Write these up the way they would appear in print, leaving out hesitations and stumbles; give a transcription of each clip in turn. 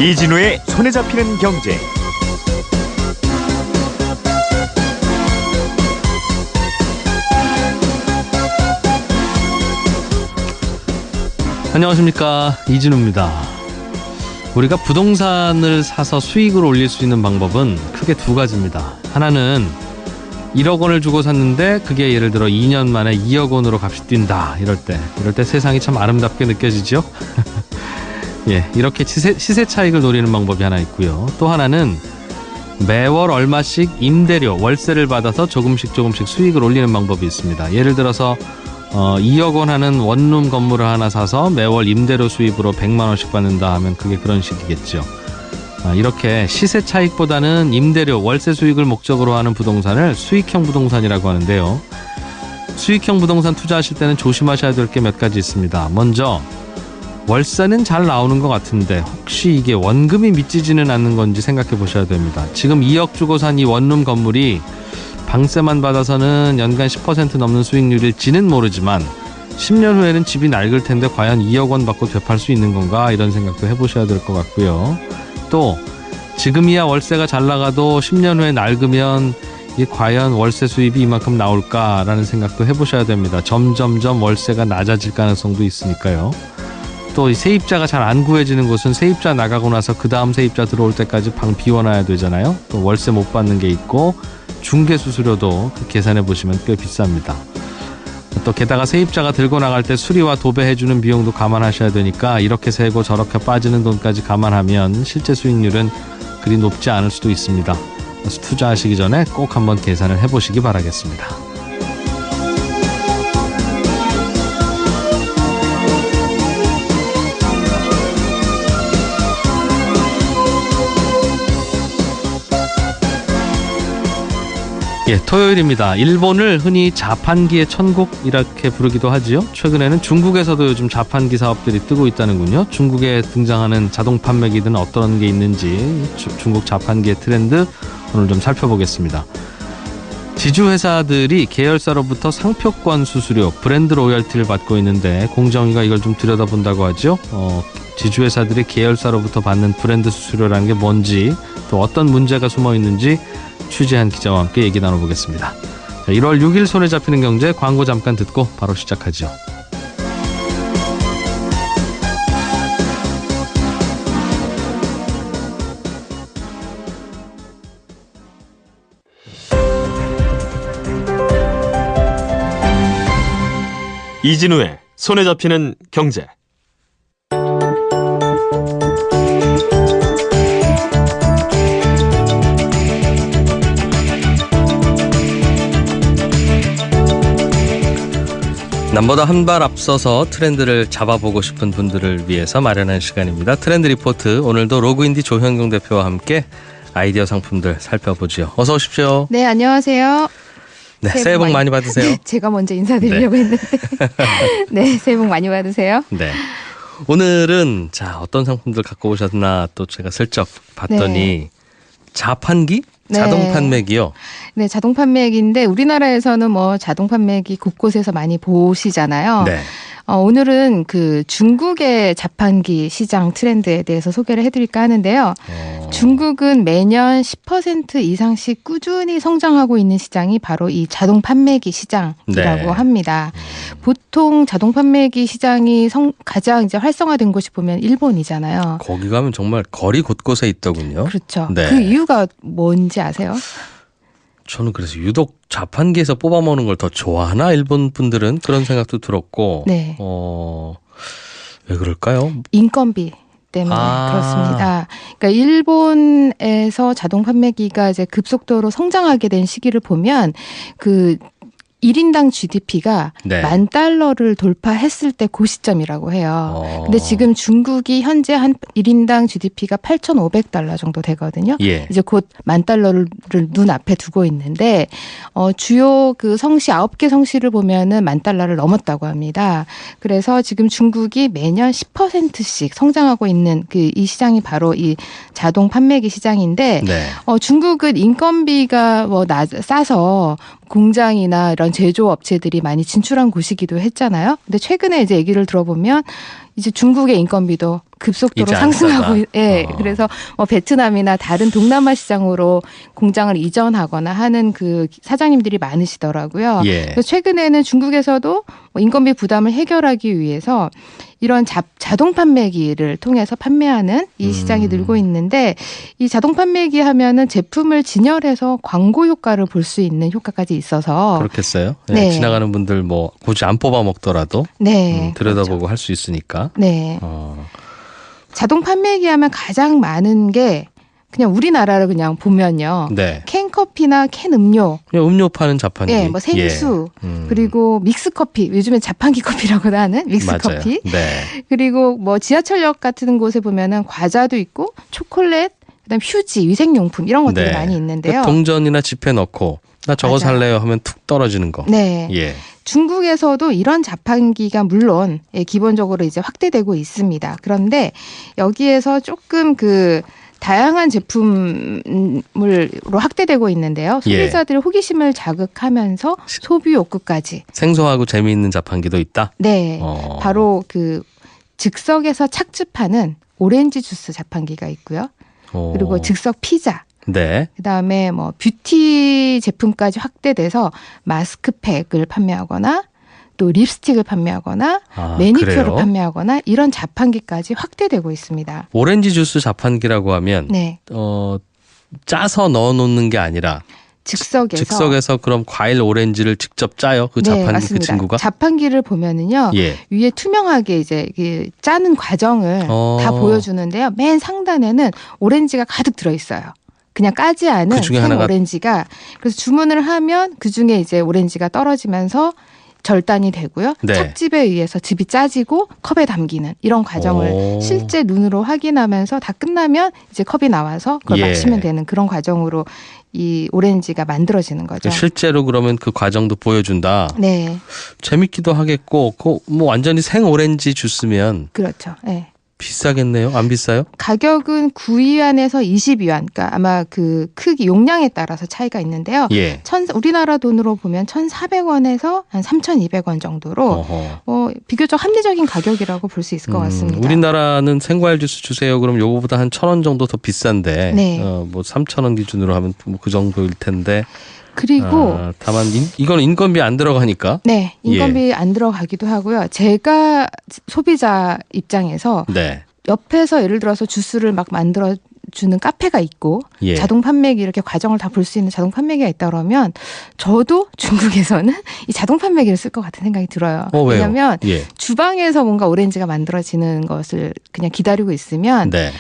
이진우의 손에 잡히는 경제. 안녕하십니까, 이진우입니다. 우리가 부동산을 사서 수익을 올릴 수 있는 방법은 크게 두 가지입니다. 하나는 1억 원을 주고 샀는데 그게 예를 들어 2년 만에 2억 원으로 값이 뛴다. 이럴 때 세상이 참 아름답게 느껴지죠. 예, 이렇게 시세 차익을 노리는 방법이 하나 있고요. 또 하나는 매월 얼마씩 임대료, 월세를 받아서 조금씩 수익을 올리는 방법이 있습니다. 예를 들어서 2억 원 하는 원룸 건물을 하나 사서 매월 임대료 수입으로 100만 원씩 받는다 하면 그게 그런 식이겠죠. 이렇게 시세 차익보다는 임대료, 월세 수익을 목적으로 하는 부동산을 수익형 부동산이라고 하는데요. 수익형 부동산 투자하실 때는 조심하셔야 될 게 몇 가지 있습니다. 먼저 월세는 잘 나오는 것 같은데 혹시 이게 원금이 미치지는 않는 건지 생각해 보셔야 됩니다. 지금 2억 주고 산 이 원룸 건물이 방세만 받아서는 연간 10% 넘는 수익률일지는 모르지만 10년 후에는 집이 낡을 텐데 과연 2억 원 받고 되팔 수 있는 건가, 이런 생각도 해보셔야 될 것 같고요. 또 지금이야 월세가 잘 나가도 10년 후에 낡으면 이게 과연 월세 수입이 이만큼 나올까라는 생각도 해보셔야 됩니다. 점점점 월세가 낮아질 가능성도 있으니까요. 또 이 세입자가 잘 안 구해지는 곳은 세입자 나가고 나서 그 다음 세입자 들어올 때까지 방 비워놔야 되잖아요. 또 월세 못 받는 게 있고 중개 수수료도 계산해 보시면 꽤 비쌉니다. 또 게다가 세입자가 들고 나갈 때 수리와 도배해주는 비용도 감안하셔야 되니까 이렇게 세고 저렇게 빠지는 돈까지 감안하면 실제 수익률은 그리 높지 않을 수도 있습니다. 그래서 투자하시기 전에 꼭 한번 계산을 해보시기 바라겠습니다. 예, 토요일입니다. 일본을 흔히 자판기의 천국 이렇게 부르기도 하지요. 최근에는 중국에서도 요즘 자판기 사업들이 뜨고 있다는군요. 중국에 등장하는 자동 판매기들은 어떤 게 있는지 중국 자판기의 트렌드 오늘 좀 살펴보겠습니다. 지주회사들이 계열사로부터 상표권 수수료, 브랜드 로열티를 받고 있는데 공정위가 이걸 좀 들여다본다고 하죠. 지주회사들이 계열사로부터 받는 브랜드 수수료라는 게 뭔지, 또 어떤 문제가 숨어 있는지 취재한 기자와 함께 얘기 나눠보겠습니다. 자, 1월 6일 손에 잡히는 경제, 광고 잠깐 듣고 바로 시작하죠. 이진우의 손에 잡히는 경제. 남보다 한 발 앞서서 트렌드를 잡아보고 싶은 분들을 위해서 마련한 시간입니다. 트렌드 리포트, 오늘도 로그인디 조현경 대표와 함께 아이디어 상품들 살펴보죠. 어서 오십시오. 네, 안녕하세요. 네, 새해 복 많이 받으세요. 네, 제가 먼저 인사드리려고 했는데 네, 새해 복 많이 받으세요. 네, 오늘은 자 어떤 상품들 갖고 오셨나 또 제가 슬쩍 봤더니 네. 자판기? 자동 판매기요? 네, 자동 판매기인데 우리나라에서는 뭐 자동 판매기 곳곳에서 많이 보시잖아요. 네. 오늘은 그 중국의 자판기 시장 트렌드에 대해서 소개를 해드릴까 하는데요. 중국은 매년 10% 이상씩 꾸준히 성장하고 있는 시장이 바로 이 자동 판매기 시장이라고 네. 합니다. 보통 자동 판매기 시장이 가장 이제 활성화된 곳이 보면 일본이잖아요. 거기 가면 정말 거리 곳곳에 있더군요. 그렇죠. 네. 그 이유가 뭔지 아세요? 저는 그래서 유독 자판기에서 뽑아먹는 걸 더 좋아하나, 일본 분들은, 그런 생각도 들었고. 네. 왜 그럴까요? 인건비 때문에 그렇습니다. 그러니까 일본에서 자동 판매기가 이제 급속도로 성장하게 된 시기를 보면 그 1인당 GDP가 네. $10,000를 돌파했을 때 그 시점이라고 해요. 근데 지금 중국이 현재 한 1인당 GDP가 $8,500 정도 되거든요. 예. 이제 곧 $10,000를 눈앞에 두고 있는데 주요 그 성시 9개 성시를 보면은 $10,000를 넘었다고 합니다. 그래서 지금 중국이 매년 10%씩 성장하고 있는 그 이 시장이 바로 이 자동 판매기 시장인데 네. 중국은 인건비가 뭐 싸서 공장이나 이런 제조업체들이 많이 진출한 곳이기도 했잖아요. 근데 최근에 이제 얘기를 들어보면 이제 중국의 인건비도 급속도로 이제 안 상승하고, 싸다. 예. 그래서 뭐 베트남이나 다른 동남아 시장으로 공장을 이전하거나 하는 그 사장님들이 많으시더라고요. 예. 그래서 최근에는 중국에서도 뭐 인건비 부담을 해결하기 위해서 이런 자동 판매기를 통해서 판매하는 이 시장이 늘고 있는데, 이 자동 판매기 하면은 제품을 진열해서 광고 효과를 볼 수 있는 효과까지 있어서 그렇겠어요. 예, 네. 지나가는 분들 뭐 굳이 안 뽑아 먹더라도 네, 들여다보고 그렇죠. 할 수 있으니까. 네. 자동 판매기 하면 가장 많은 게 그냥 우리나라를 그냥 보면요. 네. 캔 커피나 캔 음료, 그냥 음료 파는 자판기. 예, 뭐 생수, 예. 그리고 믹스 커피, 요즘엔 자판기 커피라고도 하는 믹스 맞아요. 커피. 네. 그리고 뭐 지하철역 같은 곳에 보면은 과자도 있고 초콜릿, 그다음 휴지, 위생용품 이런 것들이 네. 많이 있는데요. 동전이나 지폐 넣고 나 저거 맞아요. 살래요 하면 툭 떨어지는 거. 네. 예. 중국에서도 이런 자판기가 물론 기본적으로 이제 확대되고 있습니다. 그런데 여기에서 조금 그 다양한 제품으로 확대되고 있는데요. 소비자들의 호기심을 자극하면서 소비 욕구까지. 생소하고 재미있는 자판기도 있다. 네. 어. 바로 그 즉석에서 착즙하는 오렌지 주스 자판기가 있고요. 그리고 즉석 피자. 네. 그다음에 뭐 뷰티 제품까지 확대돼서 마스크팩을 판매하거나 또 립스틱을 판매하거나 매니큐어를 그래요? 판매하거나 이런 자판기까지 확대되고 있습니다. 오렌지 주스 자판기라고 하면 네. 짜서 넣어 놓는 게 아니라 즉석에서 그럼 과일 오렌지를 직접 짜요? 그 자판기 맞습니다. 그 친구가? 자판기를 보면은요. 예. 위에 투명하게 이제 그 짜는 과정을 다 보여주는데요. 맨 상단에는 오렌지가 가득 들어 있어요. 그냥 까지 않은 그 중에 생 하나가 오렌지가. 그래서 주문을 하면 그 중에 이제 오렌지가 떨어지면서 절단이 되고요. 네. 착즙에 의해서 즙이 짜지고 컵에 담기는 이런 과정을 실제 눈으로 확인하면서 다 끝나면 이제 컵이 나와서 그걸 예. 마시면 되는 그런 과정으로 이 오렌지가 만들어지는 거죠. 실제로 그러면 그 과정도 보여준다. 네, 재밌기도 하겠고, 뭐 완전히 생 오렌지 주스면 그렇죠. 네. 비싸겠네요? 안 비싸요? 가격은 9위안에서 20위안, 그러니까 아마 그 크기 용량에 따라서 차이가 있는데요. 예. 우리나라 돈으로 보면 1,400원에서 한 3,200원 정도로 비교적 합리적인 가격이라고 볼 수 있을 것 같습니다. 우리나라는 생과일 주스 주세요. 그럼 요거보다 한 1,000원 정도 더 비싼데, 네. 뭐 3,000원 기준으로 하면 뭐 그 정도일 텐데. 그리고 다만 이건 인건비 안 들어가니까. 네, 인건비 안 들어가기도 하고요. 제가 소비자 입장에서 네. 옆에서 예를 들어서 주스를 막 만들어 주는 카페가 있고 예. 자동 판매기 이렇게 과정을 다 볼 수 있는 자동 판매기가 있다 그러면 저도 중국에서는 이 자동 판매기를 쓸 것 같은 생각이 들어요. 왜요? 왜냐하면 예. 주방에서 뭔가 오렌지가 만들어지는 것을 그냥 기다리고 있으면 네.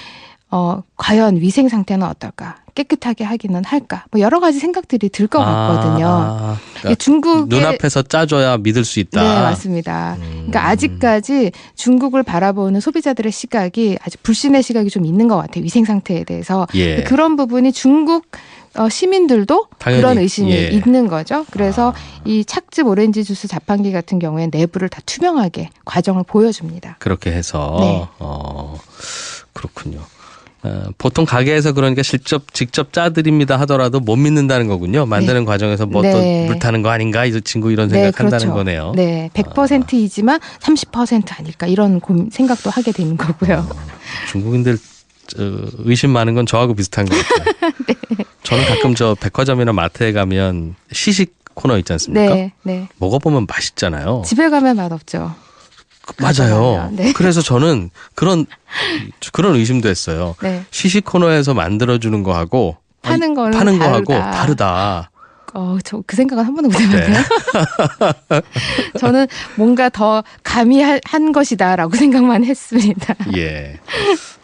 과연 위생 상태는 어떨까? 깨끗하게 하기는 할까? 뭐 여러 가지 생각들이 들 것 같거든요. 그러니까 중국의 눈앞에서 짜줘야 믿을 수 있다. 네, 맞습니다. 그러니까 아직까지 중국을 바라보는 소비자들의 시각이 아직 불신의 시각이 좀 있는 것 같아요. 위생 상태에 대해서. 예. 그런 부분이 중국 시민들도 당연히, 그런 의심이 예. 있는 거죠. 그래서 이 착즙 오렌지 주스 자판기 같은 경우에 내부를 다 투명하게 과정을 보여줍니다. 그렇게 해서 네. 그렇군요. 보통 가게에서 그러니까 직접 짜드립니다 하더라도 못 믿는다는 거군요. 만드는 과정에서 뭐 또 네. 물 타는 거 아닌가 이 친구 이런 생각한다는 거네요. 네, 100%이지만 30% 아닐까 이런 생각도 하게 되는 거고요. 중국인들 의심 많은 건 저하고 비슷한 것 같아요. 네. 저는 가끔 저 백화점이나 마트에 가면 시식 코너 있지 않습니까? 네, 네. 먹어보면 맛있잖아요. 집에 가면 맛없죠. 맞아요. 네. 그래서 저는 그런 의심도 했어요. 네. 시식 코너에서 만들어주는 거하고 파는 거하고 다르다. 다르다. 저 그 생각은 한 번도 못 해봤네요. 저는 뭔가 더 가미한 것이다라고 생각만 했습니다. 예.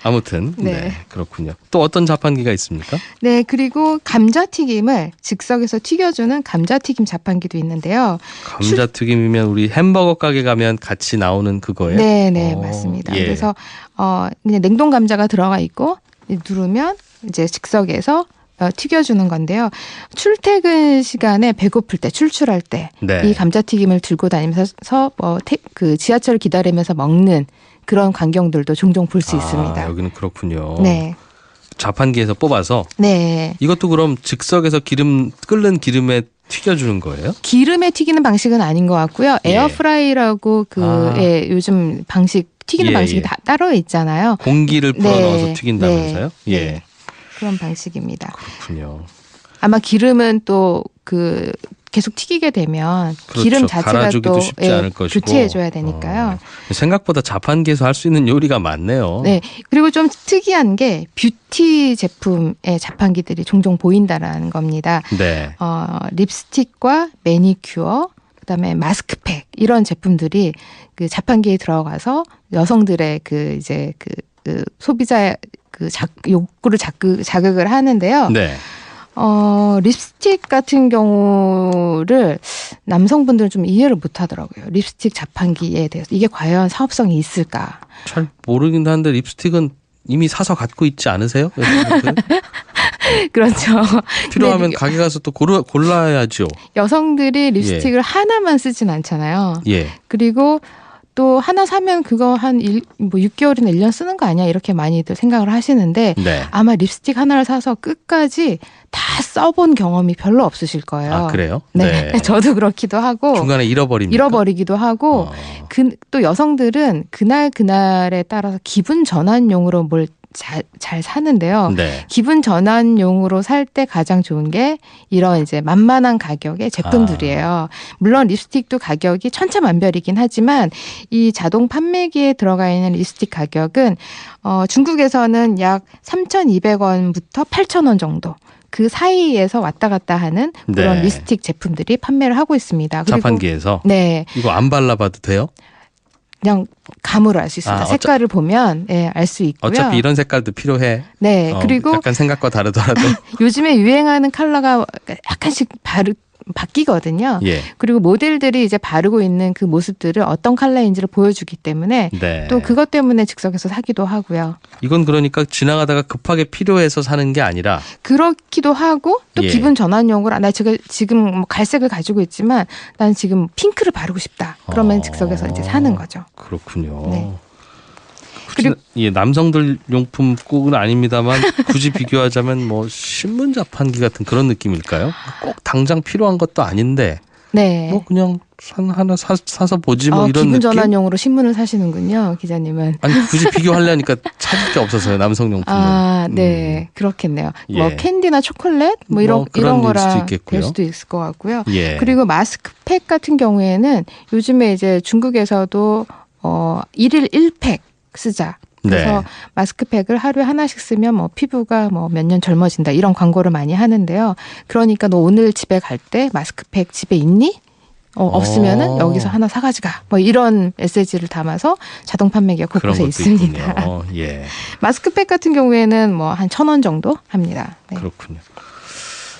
아무튼 네. 네, 그렇군요. 또 어떤 자판기가 있습니까? 네, 그리고 감자튀김을 즉석에서 튀겨주는 감자튀김 자판기도 있는데요. 감자튀김이면 우리 햄버거 가게 가면 같이 나오는 그거예요? 네, 맞습니다. 예. 그래서 그냥 냉동 감자가 들어가 있고 누르면 이제 즉석에서 튀겨주는 건데요. 출퇴근 시간에 배고플 때, 출출할 때 이 네. 감자튀김을 들고 다니면서 그 지하철을 기다리면서 먹는 그런 광경들도 종종 볼 수 있습니다. 여기는 그렇군요. 네, 자판기에서 뽑아서 네. 이것도 그럼 즉석에서 끓는 기름에 튀겨주는 거예요? 기름에 튀기는 방식은 아닌 것 같고요. 에어프라이라고 요즘 방식 튀기는 예, 방식이 예. 다 따로 있잖아요. 공기를 네, 불어넣어서 튀긴다면서요? 네, 예. 네. 그런 방식입니다. 그렇군요. 아마 기름은 또 그 계속 튀기게 되면 그렇죠. 기름 자체가 갈아주기도 또 쉽지 않을 것이고. 교체해줘야 되니까요. 생각보다 자판기에서 할 수 있는 요리가 많네요. 네. 그리고 좀 특이한 게 뷰티 제품의 자판기들이 종종 보인다라는 겁니다. 네. 립스틱과 매니큐어, 그다음에 마스크팩 이런 제품들이 그 자판기에 들어가서 여성들의 그 이제 그 소비자의 그 욕구를 자극을 하는데요. 네. 립스틱 같은 경우를 남성분들은 좀 이해를 못 하더라고요. 립스틱 자판기에 대해서 이게 과연 사업성이 있을까? 잘 모르긴 하는데 립스틱은 이미 사서 갖고 있지 않으세요? 여성분들? 그렇죠. 필요하면 근데 가게 가서 또 골라야죠. 여성들이 립스틱을 하나만 쓰진 않잖아요. 예. 그리고 또 하나 사면 그거 한 6개월이나 1년 쓰는 거 아니야? 이렇게 많이들 생각을 하시는데 네. 아마 립스틱 하나를 사서 끝까지 다 써본 경험이 별로 없으실 거예요. 아, 그래요? 네. 저도 그렇기도 하고 중간에 잃어버리기도 하고 또 여성들은 그날에 따라서 기분 전환용으로 뭘 잘 사는데요. 네. 기분 전환용으로 살 때 가장 좋은 게 이런 이제 만만한 가격의 제품들이에요. 물론 립스틱도 가격이 천차만별이긴 하지만 이 자동 판매기에 들어가 있는 립스틱 가격은 중국에서는 약 3,200원부터 8,000원 정도. 그 사이에서 왔다 갔다 하는 그런 네. 립스틱 제품들이 판매를 하고 있습니다. 그리고 자판기에서? 네. 이거 안 발라봐도 돼요? 그냥 감으로 알 수 있습니다. 색깔을 보면 알 수 있고요. 어차피 이런 색깔도 필요해. 네. 그리고 약간 생각과 다르더라도. 요즘에 유행하는 컬러가 약간씩 바뀌거든요. 예. 그리고 모델들이 이제 바르고 있는 그 모습들을 어떤 컬러인지를 보여주기 때문에 네. 또 그것 때문에 즉석에서 사기도 하고요. 이건 그러니까 지나가다가 급하게 필요해서 사는 게 아니라 그렇기도 하고 또 예. 기분 전환용으로 나 지금 뭐 갈색을 가지고 있지만 난 지금 핑크를 바르고 싶다. 그러면 즉석에서 이제 사는 거죠. 그렇군요. 네. 그리고 남성들 용품 꼭은 아닙니다만 굳이 비교하자면 뭐 신문 자판기 같은 그런 느낌일까요? 꼭 당장 필요한 것도 아닌데 네. 뭐 그냥 하나 사서 보지 뭐 이런 기분 느낌? 전환용으로 신문을 사시는군요, 기자님은. 아니 굳이 비교하려니까 찾을 게 없어서요, 남성 용품은. 네. 그렇겠네요. 예. 뭐 캔디나 초콜릿 뭐 뭐 그런 이런 거랑 수도 있겠고요. 될 수도 있을 것 같고요. 예. 그리고 마스크팩 같은 경우에는 요즘에 이제 중국에서도 1일 1팩 쓰자. 그래서 네. 마스크팩을 하루에 하나씩 쓰면 뭐 피부가 뭐 몇 년 젊어진다 이런 광고를 많이 하는데요. 그러니까 너 오늘 집에 갈 때 마스크팩 집에 있니? 없으면은 여기서 하나 사가지가 뭐 이런 메시지를 담아서 자동 판매기가 그런 곳곳에 것도 있습니다. 있군요. 예. 마스크팩 같은 경우에는 뭐 한 1,000원 정도 합니다. 네. 그렇군요.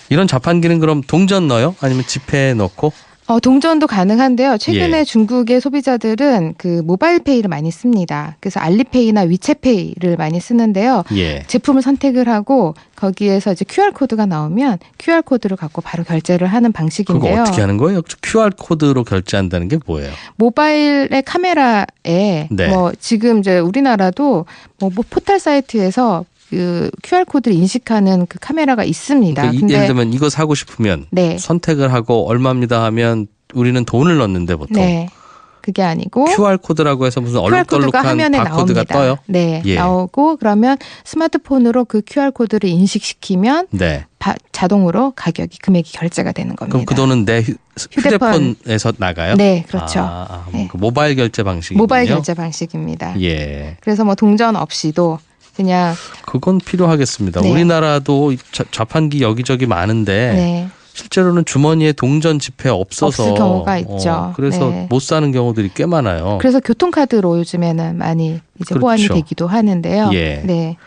이런 자판기는 그럼 동전 넣어요? 아니면 지폐에 넣고? 동전도 가능한데요. 최근에 예. 중국의 소비자들은 그 모바일페이를 많이 씁니다. 그래서 알리페이나 위챗페이를 많이 쓰는데요. 예. 제품을 선택을 하고 거기에서 이제 QR코드가 나오면 QR코드를 갖고 바로 결제를 하는 방식인데요. 그거 어떻게 하는 거예요? QR코드로 결제한다는 게 뭐예요? 모바일의 카메라에 네. 뭐 지금 이제 우리나라도 뭐 포털 사이트에서 그 QR코드를 인식하는 그 카메라가 있습니다. 그러니까 예를 들면 이거 사고 싶으면 네. 선택을 하고 얼마입니다 하면 우리는 돈을 넣는데 보통 네. 그게 아니고 QR코드라고 해서 무슨 QR코드가 얼룩덜룩한 화면에 바코드가 나옵니다. 떠요? 네, 예. 나오고 그러면 스마트폰으로 그 QR코드를 인식시키면 네. 자동으로 금액이 결제가 되는 겁니다. 그럼 그 돈은 내 휴대폰에서 나가요? 네, 그렇죠. 뭐 그 모바일 결제 방식이군요. 모바일 결제 방식입니다. 예. 그래서 뭐 동전 없이도 그냥 그건 필요하겠습니다. 네. 우리나라도 자판기 여기저기 많은데 네. 실제로는 주머니에 동전 지폐 없어서 없을 경우가 있죠. 그래서 네. 못 사는 경우들이 꽤 많아요. 그래서 교통카드로 요즘에는 많이 이제 그렇죠. 호환이 되기도 하는데요. 예. 네.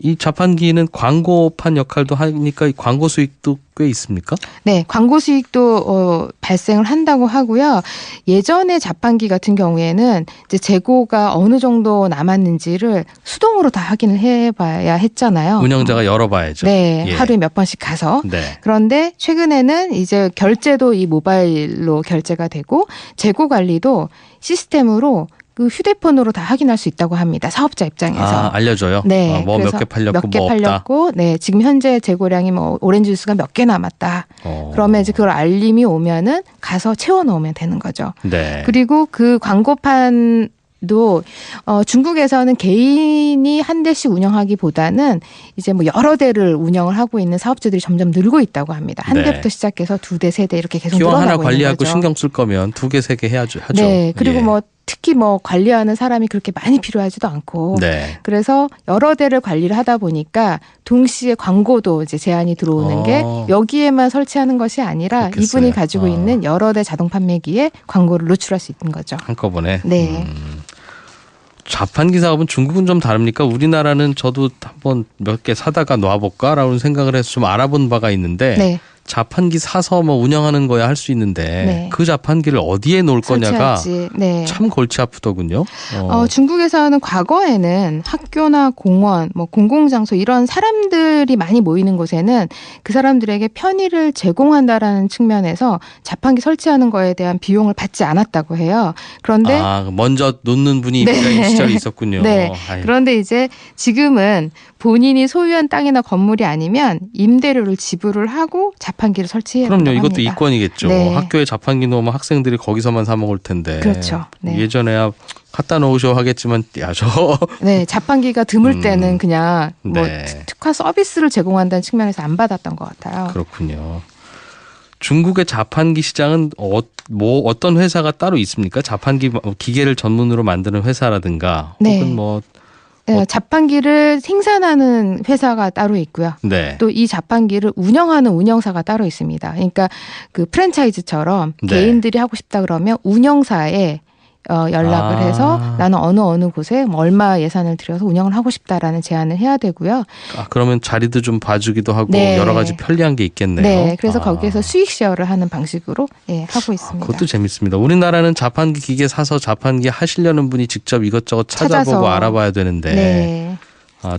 이 자판기는 광고판 역할도 하니까 이 광고 수익도 꽤 있습니까? 네, 광고 수익도 발생을 한다고 하고요. 예전에 자판기 같은 경우에는 이제 재고가 어느 정도 남았는지를 수동으로 다 확인을 해봐야 했잖아요. 운영자가 열어봐야죠. 네, 예. 하루에 몇 번씩 가서. 네. 그런데 최근에는 이제 결제도 이 모바일로 결제가 되고 재고 관리도 시스템으로 그 휴대폰으로 다 확인할 수 있다고 합니다. 사업자 입장에서. 알려줘요? 네. 뭐 몇 개 팔렸고 몇 개 뭐 없다. 팔렸고, 네. 지금 현재 재고량이 뭐 오렌지 주스가 몇 개 남았다. 그러면 이제 그걸 알림이 오면은 가서 채워 넣으면 되는 거죠. 네. 그리고 그 광고판에 중국에서는 개인이 한 대씩 운영하기보다는 이제 뭐 여러 대를 운영을 하고 있는 사업주들이 점점 늘고 있다고 합니다. 한 네. 대부터 시작해서 두 대, 세 대 이렇게 계속 기왕 늘어나고 하나 있는 관리하고 거죠. 신경 쓸 거면 두 개, 세 개 해야죠. 하죠. 네. 그리고 예. 뭐 특히 뭐 관리하는 사람이 그렇게 많이 필요하지도 않고 네. 그래서 여러 대를 관리를 하다 보니까 동시에 광고도 이제 제한이 들어오는 게 여기에만 설치하는 것이 아니라 그렇겠어요. 이분이 가지고 있는 여러 대 자동 판매기에 광고를 노출할 수 있는 거죠. 한꺼번에. 네. 자판기 사업은 중국은 좀 다릅니까? 우리나라는 저도 한번 몇 개 사다가 놔볼까라는 생각을 해서 좀 알아본 바가 있는데 네. 자판기 사서 뭐 운영하는 거야 할 수 있는데 네. 그 자판기를 어디에 놓을 거냐가 설치할지. 네. 참 골치 아프더군요. 중국에서는 과거에는 학교나 공원, 뭐 공공장소 이런 사람들이 많이 모이는 곳에는 그 사람들에게 편의를 제공한다라는 측면에서 자판기 설치하는 거에 대한 비용을 받지 않았다고 해요. 그런데 먼저 놓는 분이 네. 입장인 시절이 있었군요. 네. 아유. 그런데 이제 지금은 본인이 소유한 땅이나 건물이 아니면 임대료를 지불을 하고 자판기를 설치해야 그럼요. 된다고 이것도 합니다. 이권이겠죠. 네. 학교에 자판기 놓으면 학생들이 거기서만 사 먹을 텐데. 그렇죠. 네. 예전에야 갖다 놓으셔 하겠지만 네, 자판기가 드물 때는 그냥 뭐 네. 특화 서비스를 제공한다는 측면에서 안 받았던 것 같아요. 그렇군요. 중국의 자판기 시장은 어떤 회사가 따로 있습니까? 자판기 기계를 전문으로 만드는 회사라든가 네. 혹은 뭐 네, 자판기를 생산하는 회사가 따로 있고요. 네. 또 이 자판기를 운영하는 운영사가 따로 있습니다. 그러니까 그 프랜차이즈처럼 네. 개인들이 하고 싶다 그러면 운영사에 연락을 해서 나는 어느 곳에 뭐 얼마 예산을 들여서 운영을 하고 싶다라는 제안을 해야 되고요. 그러면 자리도 좀 봐주기도 하고 네. 여러 가지 편리한 게 있겠네요. 네, 그래서 거기에서 수익 쉐어를 하는 방식으로 하고 있습니다. 그것도 재밌습니다. 우리나라는 자판기 기계 사서 자판기 하시려는 분이 직접 이것저것 찾아보고 찾아서. 알아봐야 되는데 네.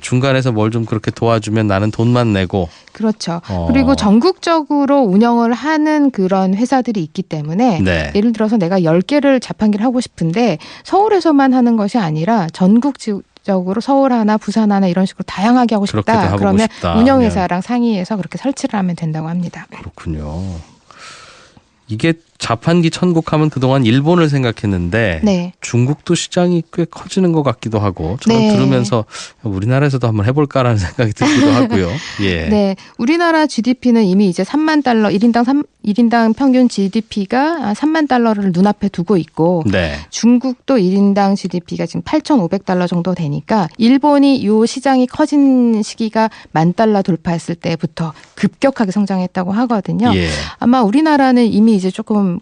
중간에서 뭘 좀 그렇게 도와주면 나는 돈만 내고 그렇죠. 그리고 전국적으로 운영을 하는 그런 회사들이 있기 때문에 네. 예를 들어서 내가 10개를 자판기를 하고 싶은데 서울에서만 하는 것이 아니라 전국적으로 서울 하나 부산 하나 이런 식으로 다양하게 하고 그렇게도 싶다. 하고 그러면 싶다. 운영회사랑 상의해서 그렇게 설치를 하면 된다고 합니다. 그렇군요. 이게 자판기 천국하면 그동안 일본을 생각했는데 네. 중국도 시장이 꽤 커지는 것 같기도 하고 저는 네. 들으면서 우리나라에서도 한번 해볼까라는 생각이 들기도 하고요. 예. 네, 우리나라 GDP는 이미 이제 3만 달러 1인당 평균 GDP가 3만 달러를 눈앞에 두고 있고 네. 중국도 1인당 GDP가 지금 8,500달러 정도 되니까 일본이 이 시장이 커진 시기가 10,000달러 돌파했을 때부터 급격하게 성장했다고 하거든요. 예. 아마 우리나라는 이미 이제 조금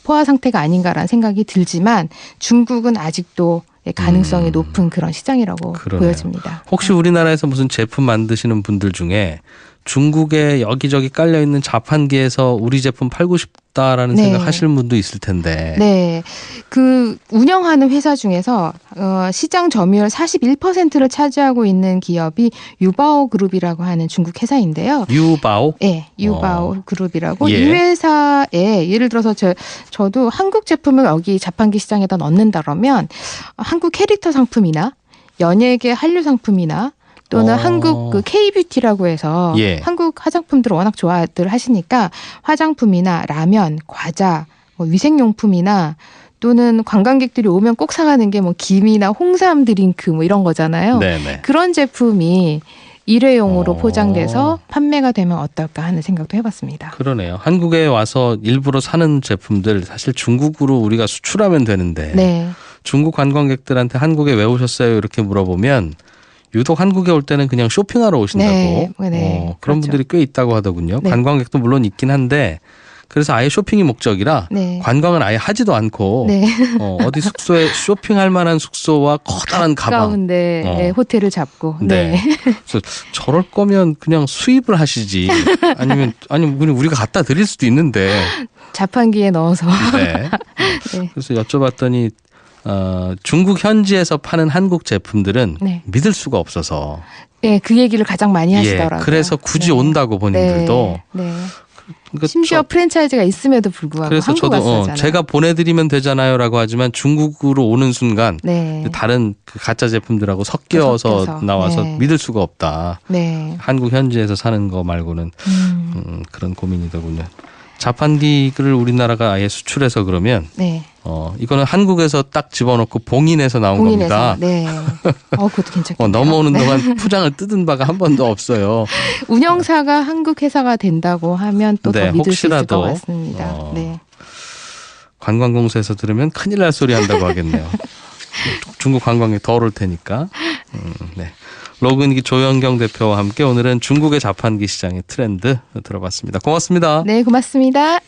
포화 상태가 아닌가라는 생각이 들지만 중국은 아직도 가능성이 높은 그런 시장이라고 그러네요. 보여집니다. 혹시 우리나라에서 무슨 제품 만드시는 분들 중에 중국에 여기저기 깔려 있는 자판기에서 우리 제품 팔고 싶다라는 네. 생각하시는 분도 있을 텐데. 네, 그 운영하는 회사 중에서 시장 점유율 41%를 차지하고 있는 기업이 유바오 그룹이라고 하는 중국 회사인데요. 유바오? 네, 유바오 그룹이라고 예. 이 회사에 예를 들어서 저도 한국 제품을 여기 자판기 시장에다 넣는다 그러면 한국 캐릭터 상품이나 연예계 한류 상품이나 또는 한국 그 K뷰티라고 해서 예. 한국 화장품들을 워낙 좋아들 하시니까 화장품이나 라면, 과자, 뭐 위생용품이나 또는 관광객들이 오면 꼭 사가는 게 뭐 김이나 홍삼 드링크 뭐 이런 거잖아요. 네네. 그런 제품이 일회용으로 포장돼서 판매가 되면 어떨까 하는 생각도 해봤습니다. 그러네요. 한국에 와서 일부러 사는 제품들 사실 중국으로 우리가 수출하면 되는데 네. 중국 관광객들한테 한국에 왜 오셨어요? 이렇게 물어보면 유독 한국에 올 때는 그냥 쇼핑하러 오신다고. 네, 네, 그런 그렇죠. 분들이 꽤 있다고 하더군요. 네. 관광객도 물론 있긴 한데 그래서 아예 쇼핑이 목적이라 네. 관광은 아예 하지도 않고 네. 어디 숙소에 쇼핑할 만한 숙소와 커다란 가방. 가운데 네, 호텔을 잡고. 네. 네. 그래서 저럴 거면 그냥 수입을 하시지. 아니면 그냥 우리가 갖다 드릴 수도 있는데. 자판기에 넣어서. 네. 네. 그래서 여쭤봤더니 중국 현지에서 파는 한국 제품들은 네. 믿을 수가 없어서. 네, 그 얘기를 가장 많이 하시더라고요. 그래서 굳이 네. 온다고 본인들도. 네. 네. 그러니까 심지어 프랜차이즈가 있음에도 불구하고 그래서 한국 저도 왔었잖아요. 제가 보내드리면 되잖아요라고 하지만 중국으로 오는 순간 네. 다른 그 가짜 제품들하고 섞여서 섞여서. 나와서 네. 믿을 수가 없다. 네. 한국 현지에서 사는 거 말고는 그런 고민이더군요. 자판기를 우리나라가 아예 수출해서 그러면 네. 이거는 한국에서 딱 집어넣고 봉인해서 나온 겁니다. 네. 그것도 괜찮겠네요. 넘어오는 네. 동안 포장을 뜯은 바가 한 번도 없어요. 운영사가 한국 회사가 된다고 하면 또 더 네, 믿을 수 있을 혹시라도, 것 같습니다. 네. 관광공사에서 들으면 큰일 날 소리 한다고 하겠네요. 중국 관광이 더 오를 테니까. 네. 로그인기 조현경 대표와 함께 오늘은 중국의 자판기 시장의 트렌드 들어봤습니다. 고맙습니다. 네, 고맙습니다.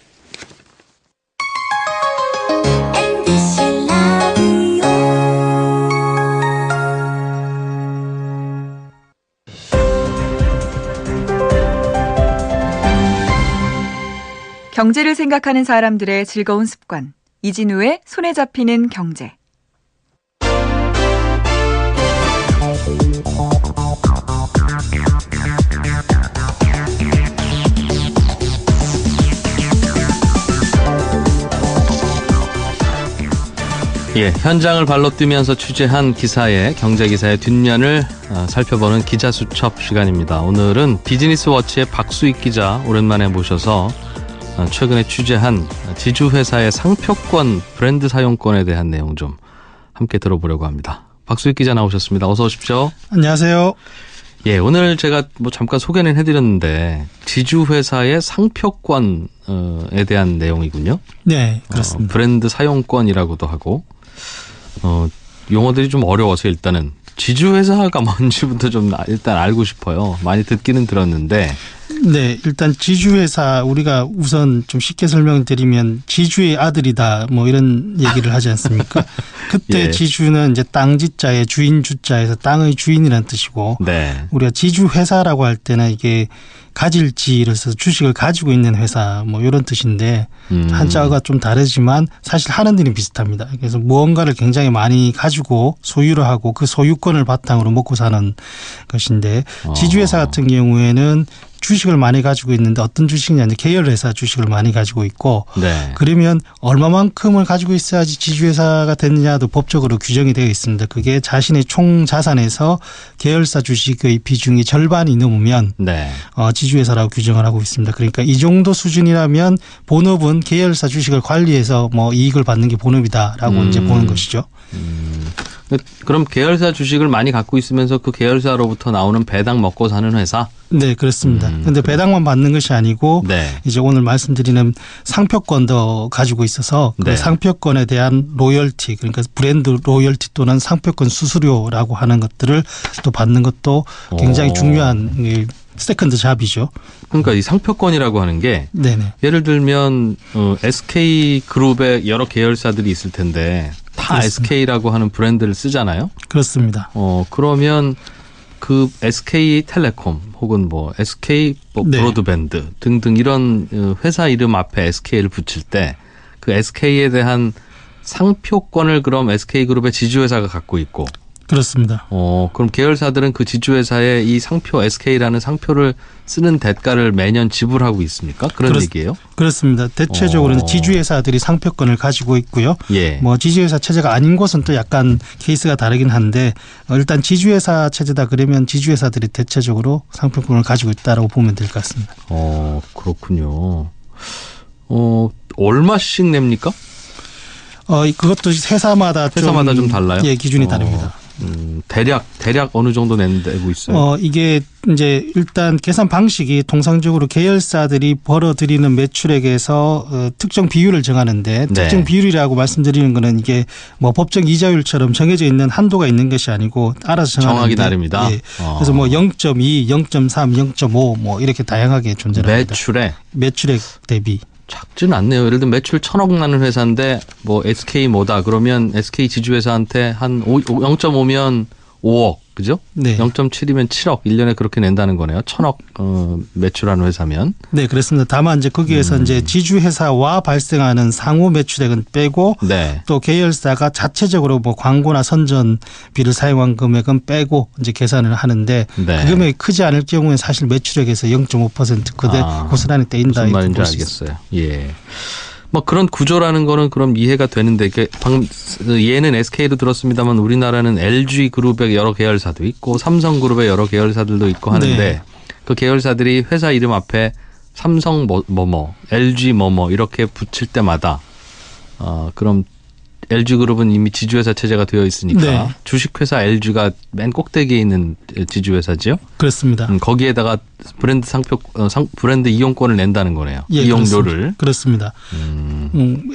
경제를 생각하는 사람들의 즐거운 습관. 이진우의 손에 잡히는 경제. 예, 현장을 발로 뛰면서 취재한 기사의 경제기사의 뒷면을 살펴보는 기자수첩 시간입니다. 오늘은 비즈니스워치의 박수익 기자 오랜만에 모셔서 최근에 취재한 지주회사의 상표권 브랜드 사용권에 대한 내용 좀 함께 들어보려고 합니다. 박수익 기자 나오셨습니다. 어서 오십시오. 안녕하세요. 예, 오늘 제가 잠깐 소개는 해드렸는데 지주회사의 상표권에 대한 내용이군요. 네, 그렇습니다. 브랜드 사용권이라고도 하고 용어들이 좀 어려워서 일단은 지주회사가 뭔지부터 좀 일단 알고 싶어요. 많이 듣기는 들었는데. 네, 일단 지주회사 우리가 우선 좀 쉽게 설명드리면 지주의 아들이다 뭐 이런 얘기를 하지 않습니까? 그때 예. 지주는 이제 땅 지자의 주인 주자에서 땅의 주인이라는 뜻이고 네. 우리가 지주회사라고 할 때는 이게 가질 지를 써서 주식을 가지고 있는 회사 뭐 이런 뜻인데 한자가 좀 다르지만 사실 하는 일은 비슷합니다. 그래서 무언가를 굉장히 많이 가지고 소유를 하고 그 소유권을 바탕으로 먹고 사는 것인데 지주회사 같은 경우에는 주식을 많이 가지고 있는데 어떤 주식이냐 이제 계열회사 주식을 많이 가지고 있고 네. 그러면 얼마만큼을 가지고 있어야지 지주회사가 되느냐도 법적으로 규정이 되어 있습니다. 그게 자신의 총 자산에서 계열사 주식의 비중이 절반이 넘으면 네. 지주회사라고 규정을 하고 있습니다. 그러니까 이 정도 수준이라면 본업은 계열사 주식을 관리해서 뭐 이익을 받는 게 본업이다라고 이제 보는 것이죠. 그럼 계열사 주식을 많이 갖고 있으면서 그 계열사로부터 나오는 배당 먹고 사는 회사? 네, 그렇습니다. 그런데 배당만 받는 것이 아니고 네. 이제 오늘 말씀드리는 상표권도 가지고 있어서 그 네. 상표권에 대한 로열티 그러니까 브랜드 로열티 또는 상표권 수수료라고 하는 것들을 또 받는 것도 굉장히 중요한 세컨드 잡이죠. 그러니까 이 상표권이라고 하는 게 네네. 예를 들면 SK 그룹의 여러 계열사들이 있을 텐데 다 그렇습니다. SK라고 하는 브랜드를 쓰잖아요. 그렇습니다. 그러면 그 SK텔레콤 혹은 뭐 SK 네. 브로드밴드 등등 이런 회사 이름 앞에 SK를 붙일 때 그 SK에 대한 상표권을 그럼 SK그룹의 지주회사가 갖고 있고 그렇습니다. 그럼 계열사들은 그 지주회사에 이 상표 SK라는 상표를 쓰는 대가를 매년 지불하고 있습니까? 그런 얘기예요? 그렇습니다. 대체적으로는 지주회사들이 상표권을 가지고 있고요. 예. 뭐 지주회사 체제가 아닌 곳은 또 약간 케이스가 다르긴 한데 일단 지주회사 체제다 그러면 지주회사들이 대체적으로 상표권을 가지고 있다라고 보면 될 것 같습니다. 그렇군요. 얼마씩 냅니까? 그것도 회사마다 좀 달라요? 예, 기준이 다릅니다. 대략 어느 정도 내고 있어요? 이게 이제 일단 계산 방식이 통상적으로 계열사들이 벌어들이는 매출액에서 특정 비율을 정하는데 특정 비율이라고 말씀드리는 거는 이게 뭐 법정 이자율처럼 정해져 있는 한도가 있는 것이 아니고 알아서 정하기 정하는데 나름이다. 예. 그래서 뭐 0.2, 0.3, 0.5 뭐 이렇게 다양하게 존재합니다. 매출액 대비. 작지는 않네요. 예를 들면 매출 1,000억 나는 회사인데 뭐 SK 뭐다 그러면 SK 지주회사한테 한 0.5면 5억 그죠? 네. 0.7이면 7억 1년에 그렇게 낸다는 거네요. 1,000억 매출하는 회사면. 네, 그렇습니다. 다만 이제 거기에서 이제 지주회사와 발생하는 상호 매출액은 빼고 네. 또 계열사가 자체적으로 뭐 광고나 선전비를 사용한 금액은 빼고 이제 계산을 하는데 네. 그 금액이 크지 않을 경우에 사실 매출액에서 0.5% 그대 고스란히 떼인다. 무슨 말인지 알겠어요. 예. 뭐 그런 구조라는 거는 그럼 이해가 되는데 방금 얘는 SK로 들었습니다만 우리나라는 LG 그룹의 여러 계열사도 있고 삼성 그룹의 여러 계열사들도 있고 하는데 네. 그 계열사들이 회사 이름 앞에 삼성 뭐뭐 LG 뭐뭐 이렇게 붙일 때마다 그럼 LG그룹은 이미 지주회사 체제가 되어 있으니까 네. 주식회사 LG가 맨 꼭대기에 있는 지주회사지요. 그렇습니다. 거기에다가 브랜드 이용권을 낸다는 거네요. 예, 이용료를. 그렇습니다.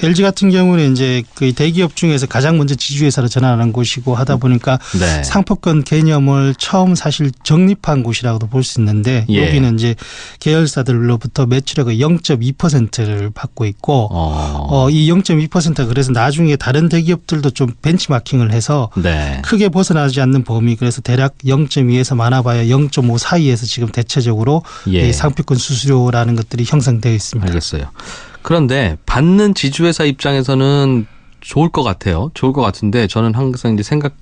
LG 같은 경우는 이제 그 대기업 중에서 가장 먼저 지주회사로 전환한 곳이고 하다 보니까 네. 상표권 개념을 처음 사실 정립한 곳이라고도 볼 수 있는데 예. 여기는 이제 계열사들로부터 매출액의 0.2%를 받고 있고 이 0.2%가 그래서 나중에 다른 대기업들도 좀 벤치마킹을 해서 네. 크게 벗어나지 않는 범위 그래서 대략 0.2에서 많아봐야 0.5 사이에서 지금 대체적으로 예. 이 상표권 수수료라는 것들이 형성되어 있습니다. 알겠어요. 그런데 받는 지주회사 입장에서는 좋을 것 같아요. 좋을 것 같은데 저는 항상 이제 생각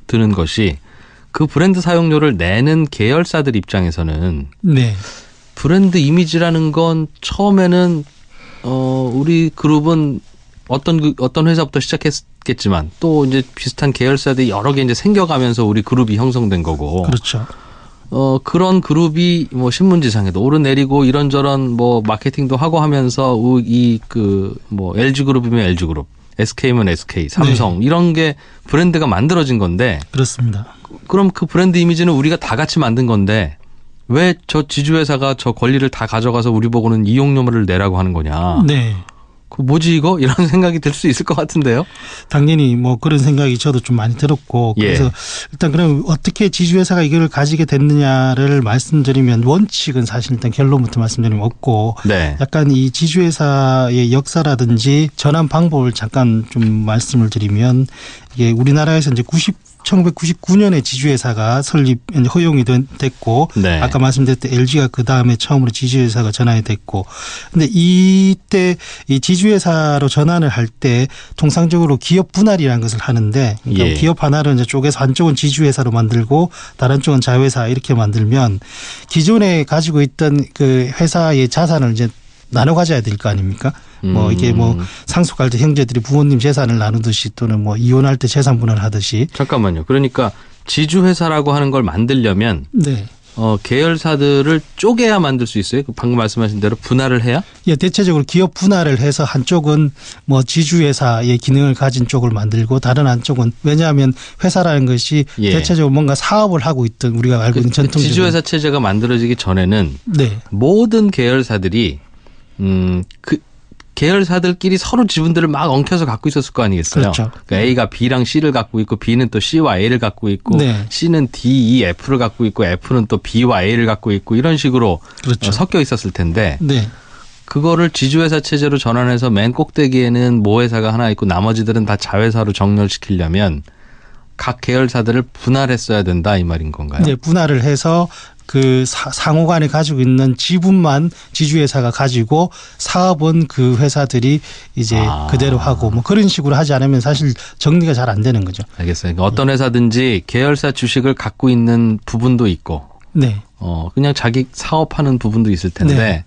드는 것이 그 브랜드 사용료를 내는 계열사들 입장에서는 네. 브랜드 이미지라는 건 처음에는 우리 그룹은 어떤 회사부터 시작했겠지만 또 이제 비슷한 계열사들이 여러 개 이제 생겨가면서 우리 그룹이 형성된 거고. 그렇죠. 그런 그룹이 뭐 신문지상에도 오르내리고 이런저런 뭐 마케팅도 하고 하면서 LG 그룹이면 LG 그룹, SK면 SK, 삼성 이런 게 브랜드가 만들어진 건데. 그렇습니다. 그럼 그 브랜드 이미지는 우리가 다 같이 만든 건데 왜 저 지주회사가 저 권리를 다 가져가서 우리 보고는 이용료를 내라고 하는 거냐. 네. 그 뭐지 이거? 이런 생각이 들 수 있을 것 같은데요. 당연히 뭐 그런 생각이 저도 좀 많이 들었고 그래서 예. 일단 그럼 어떻게 지주회사가 이걸 가지게 됐느냐를 말씀드리면 원칙은 사실 일단 결론부터 말씀드리면 없고 네. 약간 이 지주회사의 역사라든지 전환 방법을 잠깐 좀 말씀을 드리면 이게 우리나라에서 이제 1999년에 지주회사가 허용이 됐고 네. 아까 말씀드렸던 LG가 그 다음에 처음으로 지주회사가 전환이 됐고 근데 이때 이 지주회사로 전환을 할 때 통상적으로 기업 분할이라는 것을 하는데 그러니까 예. 기업 하나를 이제 쪼개서 한쪽은 지주회사로 만들고 다른 쪽은 자회사 이렇게 만들면 기존에 가지고 있던 그 회사의 자산을 이제 나눠 가져야 될 거 아닙니까? 뭐 이게 뭐 상속할 때 형제들이 부모님 재산을 나누듯이 또는 뭐 이혼할 때 재산 분할하듯이. 잠깐만요. 그러니까 지주회사라고 하는 걸 만들려면 네. 계열사들을 쪼개야 만들 수 있어요? 방금 말씀하신 대로 분할을 해야? 예, 대체적으로 기업 분할을 해서 한쪽은 뭐 지주회사의 기능을 가진 쪽을 만들고 다른 한쪽은 왜냐하면 회사라는 것이 예. 대체적으로 뭔가 사업을 하고 있던 우리가 알고 있는 전통적인 지주회사 체제가 만들어지기 전에는 네. 모든 계열사들이 계열사들끼리 서로 지분들을 막 엉켜서 갖고 있었을 거 아니겠어요? 그렇죠. 그러니까 A가 B랑 C를 갖고 있고 B는 또 C와 A를 갖고 있고 네. C는 D, E, F를 갖고 있고 F는 또 B와 A를 갖고 있고 이런 식으로 그렇죠. 섞여 있었을 텐데 네. 그거를 지주회사 체제로 전환해서 맨 꼭대기에는 모회사가 하나 있고 나머지들은 다 자회사로 정렬시키려면 각 계열사들을 분할했어야 된다 이 말인 건가요? 네, 분할을 해서 그 상호 간에 가지고 있는 지분만 지주회사가 가지고 사업은 그 회사들이 이제 그대로 하고 뭐 그런 식으로 하지 않으면 사실 정리가 잘 안 되는 거죠. 알겠어요. 그러니까 어떤 회사든지 계열사 주식을 갖고 있는 부분도 있고 네. 그냥 자기 사업하는 부분도 있을 텐데 네.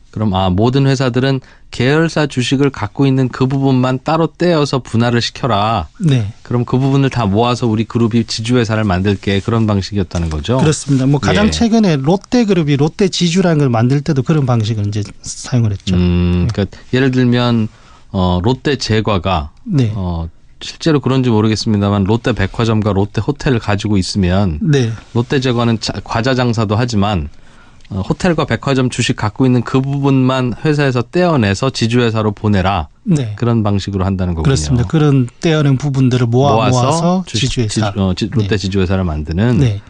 그럼 모든 회사들은 계열사 주식을 갖고 있는 그 부분만 따로 떼어서 분할을 시켜라. 네. 그럼 그 부분을 다 모아서 우리 그룹이 지주회사를 만들게 그런 방식이었다는 거죠. 그렇습니다. 뭐 가장 예. 최근에 롯데그룹이 롯데지주라는 걸 만들 때도 그런 방식을 이제 사용을 했죠. 그러니까 예를 들면 롯데제과가 네. 실제로 그런지 모르겠습니다만 롯데백화점과 롯데호텔을 가지고 있으면 네. 롯데제과는 과자 장사도 하지만 호텔과 백화점 주식 갖고 있는 그 부분만 회사에서 떼어내서 지주회사로 보내라. 네. 그런 방식으로 한다는 거군요. 그렇습니다. 그런 떼어낸 부분들을 모아서 지주회사. 롯데 지주회사를 만드는. 네.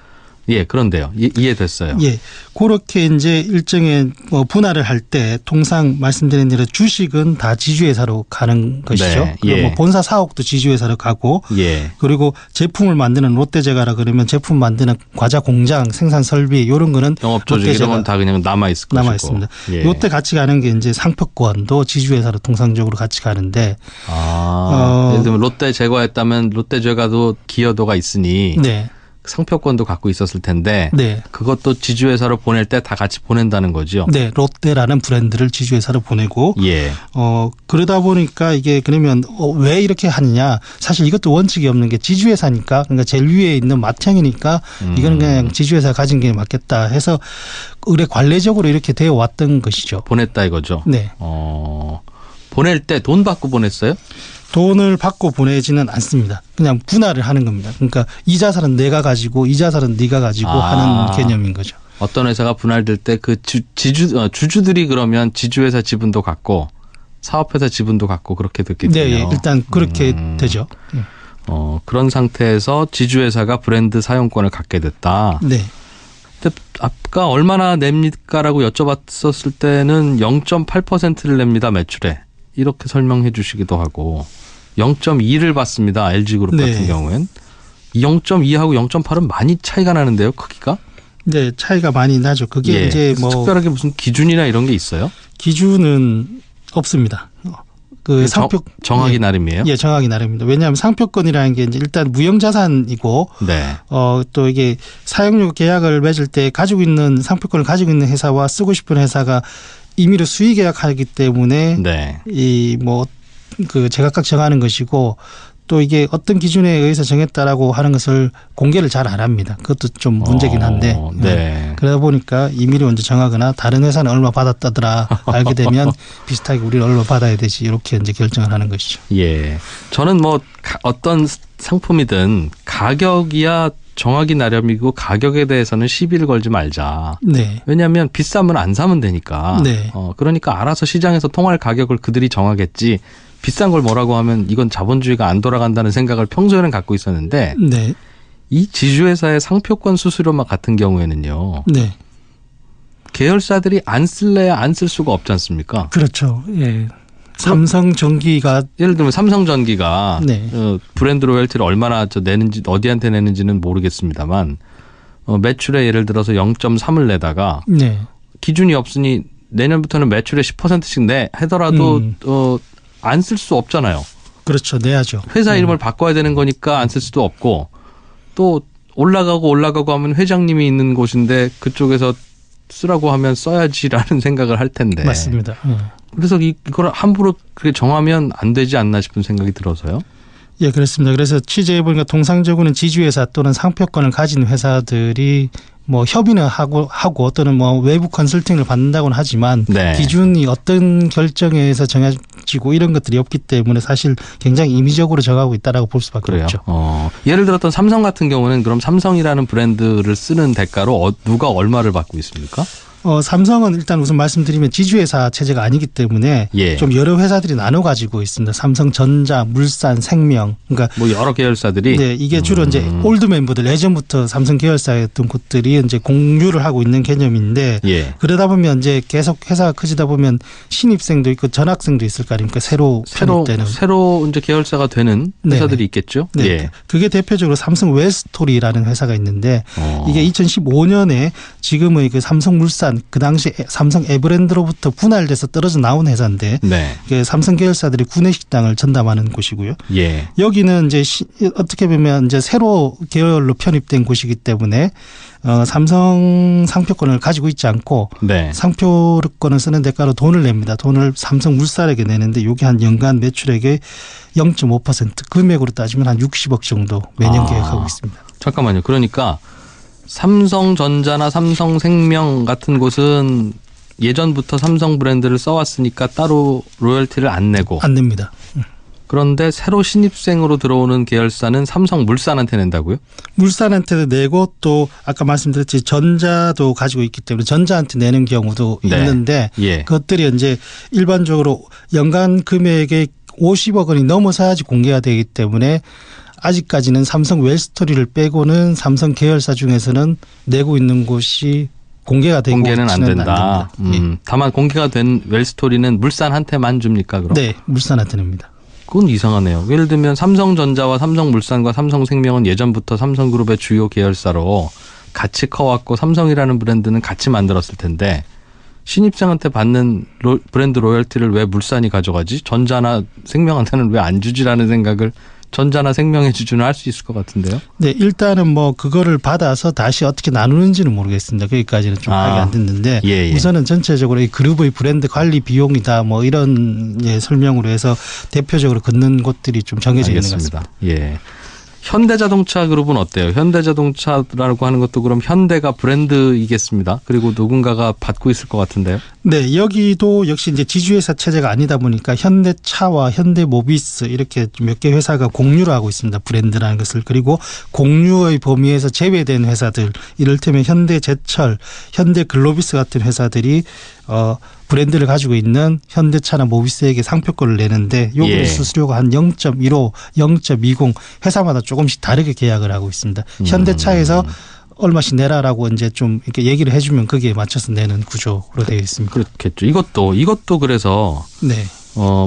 예, 그런데요. 이해됐어요. 예. 그렇게 이제 일정의 분할을 할 때 통상 말씀드린 대로 주식은 다 지주회사로 가는 것이죠. 네. 그리고 예. 뭐 본사 사옥도 지주회사로 가고 예. 그리고 제품을 만드는 롯데제과라 그러면 제품 만드는 과자 공장, 생산 설비 이런 거는 영업 조직 이런 건 다 그냥 남아 있을 것이고. 남아 있습니다. 예. 요때 같이 가는 게 이제 상표권도 지주회사로 통상적으로 같이 가는데 예를 들면 롯데 제과했다면 롯데 제과도 기여도가 있으니 네. 상표권도 갖고 있었을 텐데 네. 그것도 지주회사로 보낼 때 다 같이 보낸다는 거죠. 네, 롯데라는 브랜드를 지주회사로 보내고 예. 그러다 보니까 이게 그러면 왜 이렇게 하느냐? 사실 이것도 원칙이 없는 게 지주회사니까 그러니까 제일 위에 있는 맏형이니까 이거는 그냥 지주회사 가진 게 맞겠다 해서 의뢰 관례적으로 이렇게 되어 왔던 것이죠. 보냈다 이거죠. 네. 보낼 때 돈 받고 보냈어요? 돈을 받고 보내지는 않습니다. 그냥 분할을 하는 겁니다. 그러니까 이 자산은 내가 가지고 이 자산은 네가 가지고 하는 개념인 거죠. 어떤 회사가 분할될 때 그 주주들이 그러면 지주회사 지분도 갖고 사업회사 지분도 갖고 그렇게 됐겠군요. 네, 일단 그렇게 되죠. 그런 상태에서 지주회사가 브랜드 사용권을 갖게 됐다. 네. 근데 아까 얼마나 냅니까라고 여쭤봤었을 때는 0.8%를 냅니다, 매출에. 이렇게 설명해 주시기도 하고 0.2를 받습니다. LG그룹 네. 같은 경우엔. 0.2하고 0.8은 많이 차이가 나는데요, 크기가? 네, 차이가 많이 나죠. 그게 이제 뭐 특별하게 무슨 기준이나 이런 게 있어요? 기준은 없습니다. 그 정하기 나름이에요? 예, 정하기 나름입니다. 왜냐하면 상표권이라는 게 이제 일단 무형자산이고, 네. 또 이게 사용료 계약을 맺을 때 가지고 있는 상표권을 가지고 있는 회사와 쓰고 싶은 회사가 임의로 수의 계약하기 때문에 네. 이 뭐 그 제각각 정하는 것이고 또 이게 어떤 기준에 의해서 정했다라고 하는 것을 공개를 잘 안 합니다. 그것도 좀 문제긴 한데 네. 그러다 보니까 임의로 먼저 정하거나 다른 회사는 얼마 받았다더라 알게 되면 비슷하게 우리는 얼마 받아야 되지 이렇게 이제 결정을 하는 것이죠. 예, 저는 뭐 어떤 상품이든 가격이야 정하기 나름이고 가격에 대해서는 시비를 걸지 말자. 네. 왜냐하면 비싸면 안 사면 되니까. 네. 그러니까 알아서 시장에서 통할 가격을 그들이 정하겠지. 비싼 걸 뭐라고 하면 이건 자본주의가 안 돌아간다는 생각을 평소에는 갖고 있었는데 네. 이 지주회사의 상표권 수수료만 같은 경우에는요. 네. 계열사들이 안 쓸래야 안 쓸 수가 없지 않습니까? 그렇죠. 예. 삼성전기가 예를 들면 삼성전기가 네. 브랜드 로열티를 얼마나 내는지 어디한테 내는지는 모르겠습니다만 매출에 예를 들어서 0.3을 내다가 네. 기준이 없으니 내년부터는 매출의 10%씩 내 하더라도 안 쓸 수 없잖아요. 그렇죠. 내야죠. 회사 이름을 바꿔야 되는 거니까 안 쓸 수도 없고 또 올라가고 하면 회장님이 있는 곳인데 그쪽에서 쓰라고 하면 써야지라는 생각을 할 텐데. 맞습니다. 그래서 이걸 함부로 그렇게 정하면 안 되지 않나 싶은 생각이 들어서요. 예, 그렇습니다. 그래서 취재해보니까 통상적으로는 지주회사 또는 상표권을 가진 회사들이 뭐 협의는 하고 또는 뭐 외부 컨설팅을 받는다고는 하지만 네. 기준이 어떤 결정에 의해서 정해지고 이런 것들이 없기 때문에 사실 굉장히 임의적으로 정하고 있다라고 볼 수밖에 그래요. 없죠. 예를 들었던 삼성 같은 경우는 그럼 삼성이라는 브랜드를 쓰는 대가로 누가 얼마를 받고 있습니까? 삼성은 일단 우선 말씀드리면 지주회사 체제가 아니기 때문에 예. 좀 여러 회사들이 나눠 가지고 있습니다. 삼성전자, 물산, 생명. 그러니까 뭐 여러 계열사들이. 네, 이게 주로 이제 올드 멤버들 예전부터 삼성 계열사였던 곳들이 이제 공유를 하고 있는 개념인데 예. 그러다 보면 이제 계속 회사가 커지다 보면 신입생도 있고 전학생도 있을 거 아닙니까? 새로 편입되는. 새로 이제 계열사가 되는 회사들이 네네. 있겠죠. 네, 예. 그게 대표적으로 삼성 웰스토리라는 회사가 있는데 이게 2015년에 지금의 그 삼성물산 그 당시 삼성 에브랜드로부터 분할돼서 떨어져 나온 회사인데 네. 이게 삼성 계열사들이 구내식당을 전담하는 곳이고요. 예. 여기는 이제 어떻게 보면 이제 새로 계열로 편입된 곳이기 때문에 삼성 상표권을 가지고 있지 않고 네. 상표권을 쓰는 대가로 돈을 냅니다. 돈을 삼성물산에게 내는데 이게 한 연간 매출액의 0.5% 금액으로 따지면 한 60억 정도 매년 계획하고 있습니다. 잠깐만요. 그러니까 삼성전자나 삼성생명 같은 곳은 예전부터 삼성 브랜드를 써왔으니까 따로 로열티를 안 내고. 안 냅니다. 그런데 새로 신입생으로 들어오는 계열사는 삼성물산한테 낸다고요? 물산한테도 내고 또 아까 말씀드렸지 전자도 가지고 있기 때문에 전자한테 내는 경우도 네. 있는데 예. 그것들이 이제 일반적으로 연간 금액의 50억 원이 넘어서야지 공개가 되기 때문에 아직까지는 삼성 웰스토리를 빼고는 삼성 계열사 중에서는 내고 있는 곳이 공개가 되고 공개는 안 있지는 된다. 않습니다. 다만 공개가 된 웰스토리는 물산한테만 줍니까 그럼? 네, 물산한테 냅니다. 그건 이상하네요. 예를 들면 삼성전자와 삼성물산과 삼성생명은 예전부터 삼성그룹의 주요 계열사로 같이 커왔고 삼성이라는 브랜드는 같이 만들었을 텐데 신입생한테 받는 브랜드 로열티를 왜 물산이 가져가지? 전자나 생명한테는 왜 안 주지라는 생각을 전자나 생명의 주주는 할 수 있을 것 같은데요. 네, 일단은 뭐 그거를 받아서 다시 어떻게 나누는지는 모르겠습니다. 거기까지는 좀 파악이 안 됐는데 예. 우선은 전체적으로 이 그룹의 브랜드 관리 비용이다 뭐 이런 설명으로 해서 대표적으로 걷는 곳들이 좀 정해져 알겠습니다. 있는 것 같습니다. 예. 현대자동차 그룹은 어때요? 현대자동차라고 하는 것도 그럼 현대가 브랜드이겠습니다. 그리고 누군가가 받고 있을 것 같은데요. 네, 여기도 역시 이제 지주회사 체제가 아니다 보니까 현대차와 현대모비스 이렇게 몇 개 회사가 공유를 하고 있습니다. 브랜드라는 것을. 그리고 공유의 범위에서 제외된 회사들, 이를테면 현대제철, 현대글로비스 같은 회사들이 브랜드를 가지고 있는 현대차나 모비스에게 상표권을 내는데 요금 예. 수수료가 한 0.15, 0.20 회사마다 조금씩 다르게 계약을 하고 있습니다. 현대차에서 얼마씩 내라라고 이제 좀 이렇게 얘기를 해주면 거기에 맞춰서 내는 구조로 되어 있습니다. 그렇겠죠. 이것도 그래서 네.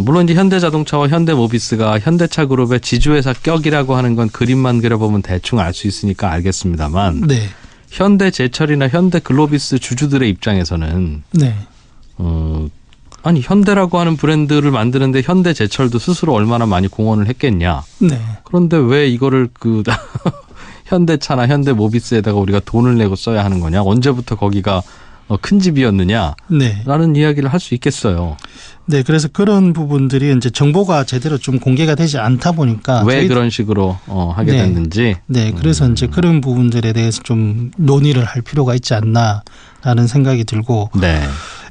물론 이제 현대자동차와 현대모비스가 현대차 그룹의 지주회사 격이라고 하는 건 그림만 그려보면 대충 알 수 있으니까 알겠습니다만 네. 현대제철이나 현대글로비스 주주들의 입장에서는 네. 아니 현대라고 하는 브랜드를 만드는데 현대제철도 스스로 얼마나 많이 공헌을 했겠냐. 네. 그런데 왜 이거를 현대차나 현대모비스에다가 우리가 돈을 내고 써야 하는 거냐. 언제부터 거기가 큰 집이었느냐라는 네. 이야기를 할 수 있겠어요. 네, 그래서 그런 부분들이 이제 정보가 제대로 좀 공개가 되지 않다 보니까 왜 그런 식으로 하게 네. 됐는지. 네, 그래서 이제 그런 부분들에 대해서 좀 논의를 할 필요가 있지 않나라는 생각이 들고. 네.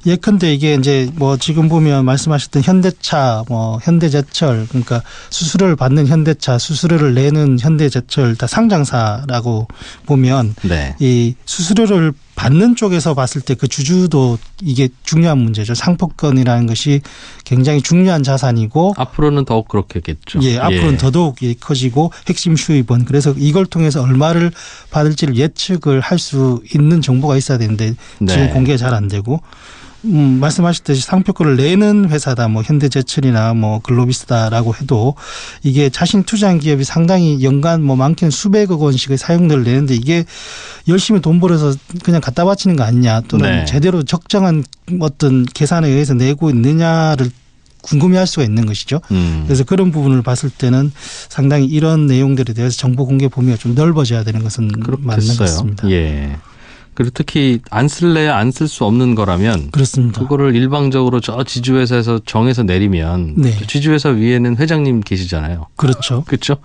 예컨대 이게 이제 뭐 지금 보면 말씀하셨던 현대차, 뭐 현대제철, 그러니까 수수료를 받는 현대차, 수수료를 내는 현대제철 다 상장사라고 보면 네. 이 수수료를 받는 쪽에서 봤을 때 그 주주도 이게 중요한 문제죠. 상표권이라는 것이 굉장히 중요한 자산이고 앞으로는 더욱 그렇겠죠. 예, 앞으로는 더더욱 커지고 핵심 수입은 그래서 이걸 통해서 얼마를 받을지를 예측을 할 수 있는 정보가 있어야 되는데 네. 지금 공개가 잘 안 되고 말씀하셨듯이 상표권을 내는 회사다, 뭐 현대제철이나 뭐 글로비스다라고 해도 이게 자신이 투자한 기업이 상당히 연간 뭐 많게는 수백억 원씩의 사용료를 내는데 이게 열심히 돈 벌어서 그냥 갖다 바치는 거 아니냐 또는 네. 제대로 적정한 어떤 계산에 의해서 내고 있느냐를 궁금해할 수가 있는 것이죠. 그래서 그런 부분을 봤을 때는 상당히 이런 내용들에 대해서 정보 공개 범위가 좀 넓어져야 되는 것은 맞는 것 같습니다. 예. 그리고 특히 안 쓸래야 안 쓸 수 없는 거라면 그렇습니다. 그거를 일방적으로 저 지주회사에서 정해서 내리면 네. 지주회사 위에는 회장님 계시잖아요. 그렇죠. 그렇죠?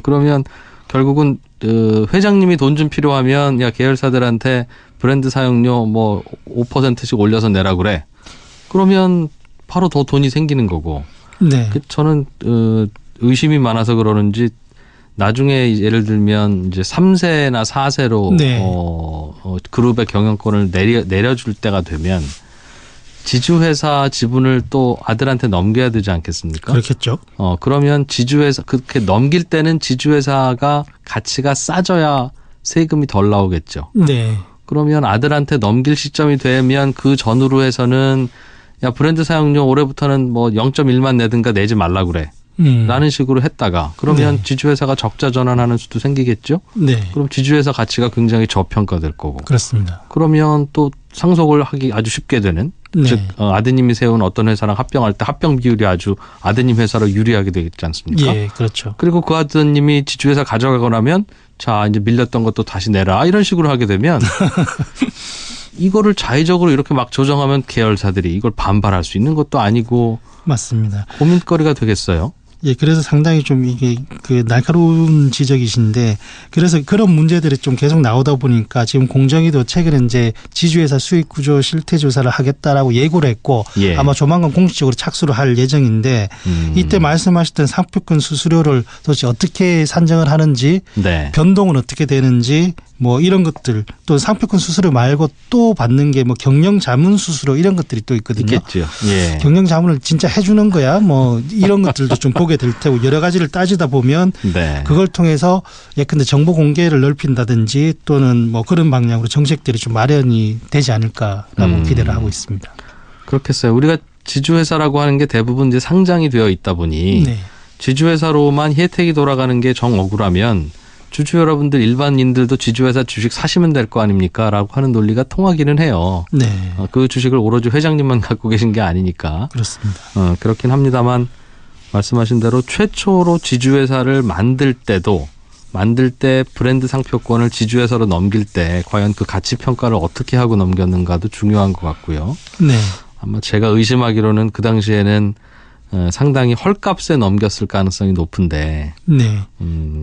그러면 결국은 회장님이 돈 좀 필요하면 야 계열사들한테 브랜드 사용료 뭐 5%씩 올려서 내라 그래. 그러면 바로 더 돈이 생기는 거고. 네. 저는 의심이 많아서 그러는지 나중에 예를 들면 이제 3세나 4세로 네. 그룹의 경영권을 내려줄 때가 되면 지주회사 지분을 또 아들한테 넘겨야 되지 않겠습니까? 그렇겠죠. 그러면 지주회사 그렇게 넘길 때는 지주회사가 가치가 싸져야 세금이 덜 나오겠죠. 네. 그러면 아들한테 넘길 시점이 되면 그 전후로 해서는 야 브랜드 사용료 올해부터는 뭐 0.1만 내든가 내지 말라 그래. 라는 식으로 했다가 그러면 네. 지주회사가 적자 전환하는 수도 생기겠죠. 네. 그럼 지주회사 가치가 굉장히 저평가될 거고. 그렇습니다. 그러면 또 상속을 하기 아주 쉽게 되는 네. 즉 아드님이 세운 어떤 회사랑 합병할 때 합병 비율이 아주 아드님 회사로 유리하게 되겠지 않습니까? 예, 그렇죠. 그리고 그 아드님이 지주회사 가져가고 나면 자 이제 밀렸던 것도 다시 내라 이런 식으로 하게 되면 이거를 자의적으로 이렇게 막 조정하면 계열사들이 이걸 반발할 수 있는 것도 아니고 맞습니다. 고민거리가 되겠어요. 예, 그래서 상당히 좀 이게 그 날카로운 지적이신데 그래서 그런 문제들이 좀 계속 나오다 보니까 지금 공정위도 최근에 이제 지주회사 수익 구조 실태 조사를 하겠다라고 예고를 했고 예. 아마 조만간 공식적으로 착수를 할 예정인데 이때 말씀하셨던 상표권 수수료를 도대체 어떻게 산정을 하는지 네. 변동은 어떻게 되는지 뭐 이런 것들 또 상표권 수수료 말고 또 받는 게 뭐 경영 자문 수수료 이런 것들이 또 있거든요. 있겠죠. 예. 경영 자문을 진짜 해주는 거야 뭐 이런 것들도 좀 보게 될 테고 여러 가지를 따지다 보면 네. 그걸 통해서 예컨대 정보 공개를 넓힌다든지 또는 뭐 그런 방향으로 정책들이 좀 마련이 되지 않을까라고 기대를 하고 있습니다. 그렇겠어요. 우리가 지주회사라고 하는 게 대부분 이제 상장이 되어 있다 보니 네. 지주회사로만 혜택이 돌아가는 게 정 억울하면 주주 여러분들 일반인들도 지주회사 주식 사시면 될 거 아닙니까? 라고 하는 논리가 통하기는 해요. 네. 그 주식을 오로지 회장님만 갖고 계신 게 아니니까. 그렇습니다. 그렇긴 합니다만 말씀하신 대로 최초로 지주회사를 만들 때 브랜드 상표권을 지주회사로 넘길 때 과연 그 가치 평가를 어떻게 하고 넘겼는가도 중요한 것 같고요. 네. 아마 제가 의심하기로는 그 당시에는 상당히 헐값에 넘겼을 가능성이 높은데 네.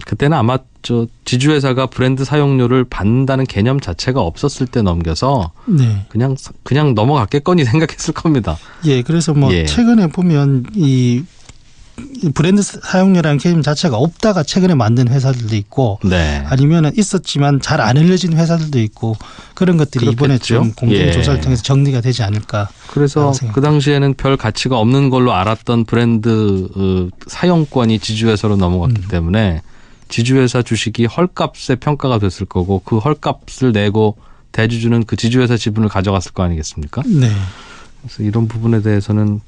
그때는 아마 저 지주회사가 브랜드 사용료를 받는다는 개념 자체가 없었을 때 넘겨서 네. 그냥 넘어갔겠거니 생각했을 겁니다. 예, 그래서 뭐 예. 최근에 보면 이 브랜드 사용료라는 개념 자체가 없다가 최근에 만든 회사들도 있고 네. 아니면은 있었지만 잘 안 알려진 회사들도 있고 그런 것들이 이번에 그렇겠죠. 좀 공정조사를 예. 통해서 정리가 되지 않을까. 그래서 그 당시에는 별 가치가 없는 걸로 알았던 브랜드 사용권이 지주회사로 넘어갔기 때문에 지주회사 주식이 헐값에 평가가 됐을 거고 그 헐값을 내고 대주주는 그 지주회사 지분을 가져갔을 거 아니겠습니까? 네. 그래서 이런 부분에 대해서는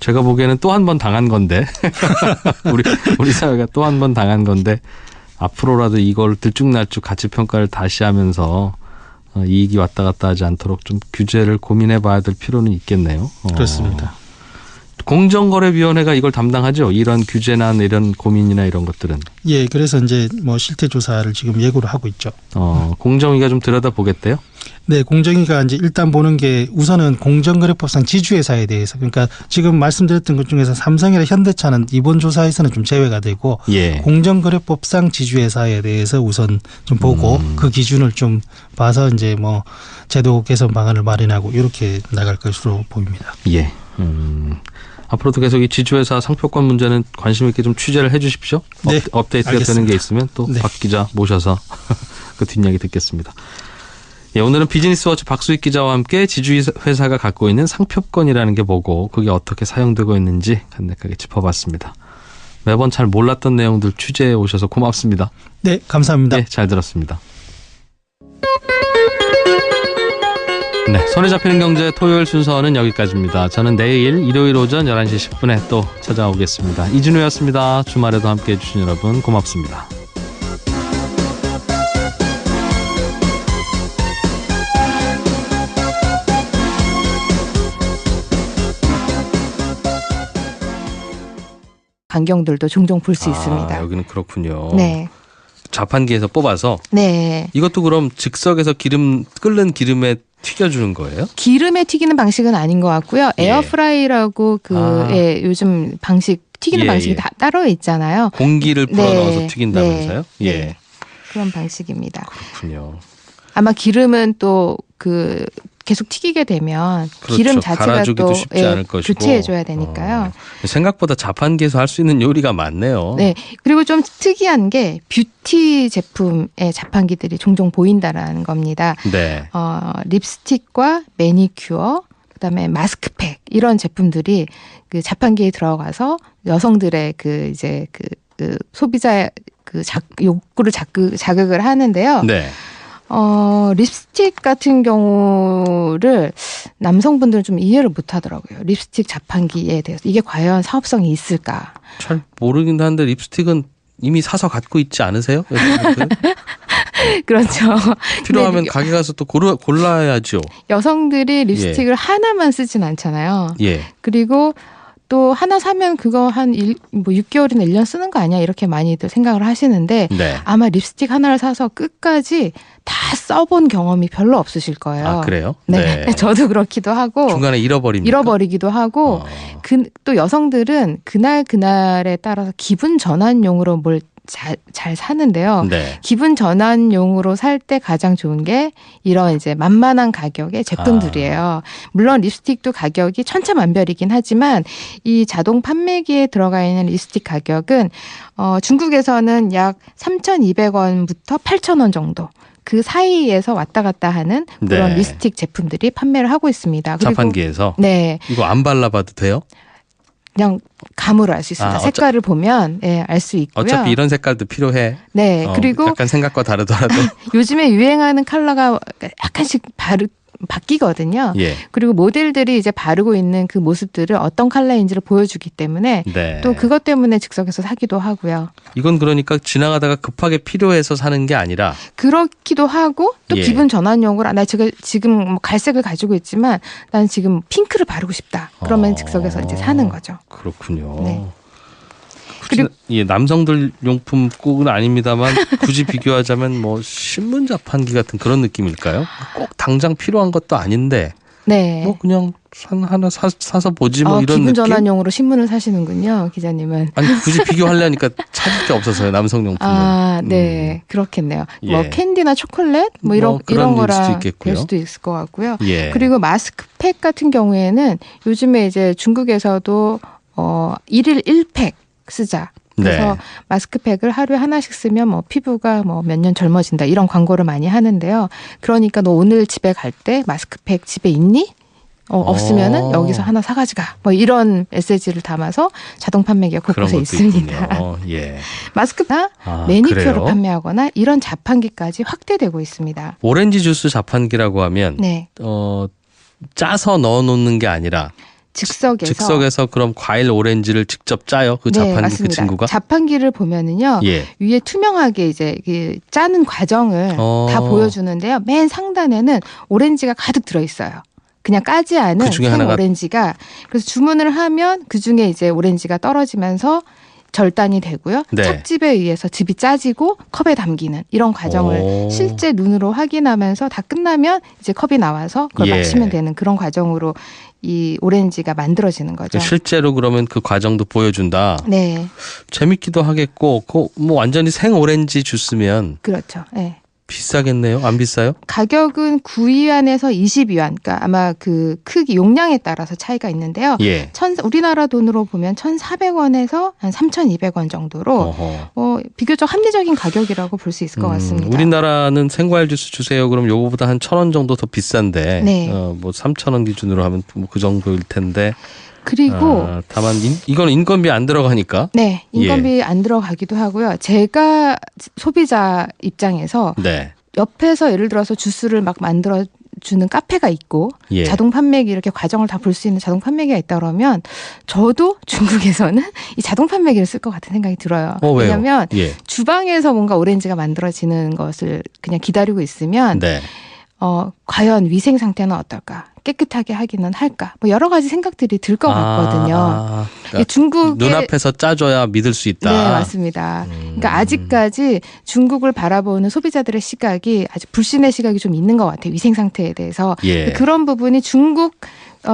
제가 보기에는 또 한 번 당한 건데 우리 사회가 또 한 번 당한 건데 앞으로라도 이걸 들쭉날쭉 가치 평가를 다시 하면서 이익이 왔다 갔다 하지 않도록 좀 규제를 고민해 봐야 될 필요는 있겠네요. 그렇습니다. 공정거래위원회가 이걸 담당하죠. 이런 규제나 이런 고민이나 이런 것들은. 예, 그래서 이제 뭐 실태 조사를 지금 예고를 하고 있죠. 공정위가 좀 들여다보겠대요. 네, 공정위가 이제 일단 보는 게 우선은 공정거래법상 지주회사에 대해서 그러니까 지금 말씀드렸던 것 중에서 삼성이나 현대차는 이번 조사에서는 좀 제외가 되고 예. 공정거래법상 지주회사에 대해서 우선 좀 보고 그 기준을 좀 봐서 이제 뭐 제도 개선 방안을 마련하고 이렇게 나갈 것으로 보입니다. 예. 앞으로도 계속 이 지주회사 상표권 문제는 관심 있게 좀 취재를 해 주십시오. 네, 업데이트가 알겠습니다. 되는 게 있으면 또 네. 박 기자 모셔서 그 뒷이야기 듣겠습니다. 예, 오늘은 비즈니스워치 박수익 기자와 함께 지주회사가 갖고 있는 상표권이라는 게 뭐고 그게 어떻게 사용되고 있는지 간략하게 짚어봤습니다. 매번 잘 몰랐던 내용들 취재해 오셔서 고맙습니다. 네, 감사합니다. 네, 잘 들었습니다. 네, 손에 잡히는 경제 토요일 순서는 여기까지입니다. 저는 내일 일요일 오전 11시 10분에 또 찾아오겠습니다. 이진우였습니다. 주말에도 함께해 주신 여러분 고맙습니다. 광경들도 종종 볼 수 있습니다. 여기는 그렇군요. 네. 자판기에서 뽑아서 네. 이것도 그럼 즉석에서 끓는 기름에 튀겨주는 거예요? 기름에 튀기는 방식은 아닌 것 같고요. 예. 에어프라이라고 요즘 튀기는 예, 방식이 예. 다 따로 있잖아요. 공기를 풀어 네. 넣어서 튀긴다면서요? 네. 예. 네. 그런 방식입니다. 그렇군요. 아마 기름은 또 계속 튀기게 되면 그렇죠. 기름 자체가 갈아주기도 또 쉽지 않을 것이고. 교체해줘야 되니까요. 생각보다 자판기에서 할 수 있는 요리가 많네요. 네. 그리고 좀 특이한 게 뷰티 제품의 자판기들이 종종 보인다라는 겁니다. 네. 립스틱과 매니큐어, 그다음에 마스크팩 이런 제품들이 그 자판기에 들어가서 여성들의 그 소비자의 욕구를 자극을 하는데요. 네. 립스틱 같은 경우를 남성분들은 좀 이해를 못 하더라고요. 립스틱 자판기에 대해서 이게 과연 사업성이 있을까? 잘 모르긴 하는데 립스틱은 이미 사서 갖고 있지 않으세요? 여성분들은? 그렇죠. 필요하면 근데 가게 가서 또 골라야죠. 여성들이 립스틱을 하나만 쓰진 않잖아요. 예. 그리고 또 하나 사면 그거 한 6개월이나 1년 쓰는 거 아니야? 이렇게 많이들 생각을 하시는데 네. 아마 립스틱 하나를 사서 끝까지 다 써본 경험이 별로 없으실 거예요. 아, 그래요? 네. 저도 그렇기도 하고 중간에 잃어버리기도 하고 또 여성들은 그날에 따라서 기분 전환용으로 뭘 잘 사는데요. 네. 기분 전환용으로 살 때 가장 좋은 게 이런 이제 만만한 가격의 제품들이에요. 물론 립스틱도 가격이 천차만별이긴 하지만 이 자동 판매기에 들어가 있는 립스틱 가격은 중국에서는 약 3,200원부터 8,000원 정도. 그 사이에서 왔다 갔다 하는 그런 네. 립스틱 제품들이 판매를 하고 있습니다. 그리고 자판기에서? 네. 이거 안 발라봐도 돼요? 그냥 감으로 알 수 있습니다. 색깔을 보면 알 수 있고요. 어차피 이런 색깔도 필요해. 네. 그리고 약간 생각과 다르더라도. 요즘에 유행하는 컬러가 약간씩 바뀌거든요. 예. 그리고 모델들이 이제 바르고 있는 그 모습들을 어떤 컬러인지를 보여주기 때문에 네. 또 그것 때문에 즉석에서 사기도 하고요. 이건 그러니까 지나가다가 급하게 필요해서 사는 게 아니라 그렇기도 하고 또 예. 기분 전환용으로 나 지금 뭐 갈색을 가지고 있지만 난 지금 핑크를 바르고 싶다. 그러면 즉석에서 이제 사는 거죠. 그렇군요. 네. 그리고 남성들 용품 꼭은 아닙니다만 굳이 비교하자면 뭐 신문 자판기 같은 그런 느낌일까요? 꼭 당장 필요한 것도 아닌데 네. 뭐 그냥 하나 사서 보지 뭐 이런 기분 느낌. 전환용으로 신문을 사시는군요, 기자님은. 아니 굳이 비교하려니까 찾을 게 없어서요. 남성용품은. 네, 그렇겠네요. 예. 뭐 캔디나 초콜릿 뭐 이런 그런 일 거랑 수도 있겠고요. 될 수도 있을 것 같고요. 예. 그리고 마스크팩 같은 경우에는 요즘에 이제 중국에서도 1일 1팩 쓰자. 그래서 네. 마스크팩을 하루에 하나씩 쓰면 뭐 피부가 뭐 몇 년 젊어진다 이런 광고를 많이 하는데요. 그러니까 너 오늘 집에 갈 때 마스크팩 집에 있니? 없으면은 여기서 하나 사가지가 뭐 이런 메시지를 담아서 자동 판매기가 그런 곳곳에 것도 있습니다. 있군요. 예. 마스크나 매니큐어를 그래요? 판매하거나 이런 자판기까지 확대되고 있습니다. 오렌지 주스 자판기라고 하면 네, 짜서 넣어놓는 게 아니라 즉석에서 그럼 과일 오렌지를 직접 짜요? 그 자판기 맞습니다. 그 친구가? 자판기를 보면은요. 예. 위에 투명하게 이제 그 짜는 과정을 다 보여주는데요. 맨 상단에는 오렌지가 가득 들어 있어요. 그냥 까지 않은 그 중에 생 하나가 오렌지가 그래서 주문을 하면 그 중에 이제 오렌지가 떨어지면서 절단이 되고요. 네. 찻집에 의해서 즙이 짜지고 컵에 담기는 이런 과정을 실제 눈으로 확인하면서 다 끝나면 이제 컵이 나와서 그걸 예. 마시면 되는 그런 과정으로 이 오렌지가 만들어지는 거죠. 실제로 그러면 그 과정도 보여준다. 네, 재밌기도 하겠고, 뭐 완전히 생 오렌지 주스면 그렇죠. 네. 비싸겠네요? 안 비싸요? 가격은 9위안에서 20위안, 그러니까 아마 그 크기 용량에 따라서 차이가 있는데요. 예. 우리나라 돈으로 보면 1,400원에서 한 3,200원 정도로 비교적 합리적인 가격이라고 볼 수 있을 것 같습니다. 우리나라는 생과일 주스 주세요. 그럼 요거보다 한 1,000원 정도 더 비싼데, 네. 뭐 3,000원 기준으로 하면 뭐 그 정도일 텐데. 그리고 다만 이건 인건비 안 들어가니까. 네, 인건비 안 들어가기도 하고요. 제가 소비자 입장에서 네. 옆에서 예를 들어서 주스를 막 만들어 주는 카페가 있고 예. 자동 판매기 이렇게 과정을 다 볼 수 있는 자동 판매기가 있다 그러면 저도 중국에서는 이 자동 판매기를 쓸 것 같은 생각이 들어요. 왜요? 왜냐하면 예. 주방에서 뭔가 오렌지가 만들어지는 것을 그냥 기다리고 있으면 네. 과연 위생 상태는 어떨까? 깨끗하게 하기는 할까? 뭐 여러 가지 생각들이 들 것 같거든요. 그러니까 중국의 눈앞에서 짜줘야 믿을 수 있다. 네, 맞습니다. 그러니까 아직까지 중국을 바라보는 소비자들의 시각이 아직 불신의 시각이 좀 있는 것 같아요. 위생 상태에 대해서. 예. 그런 부분이 중국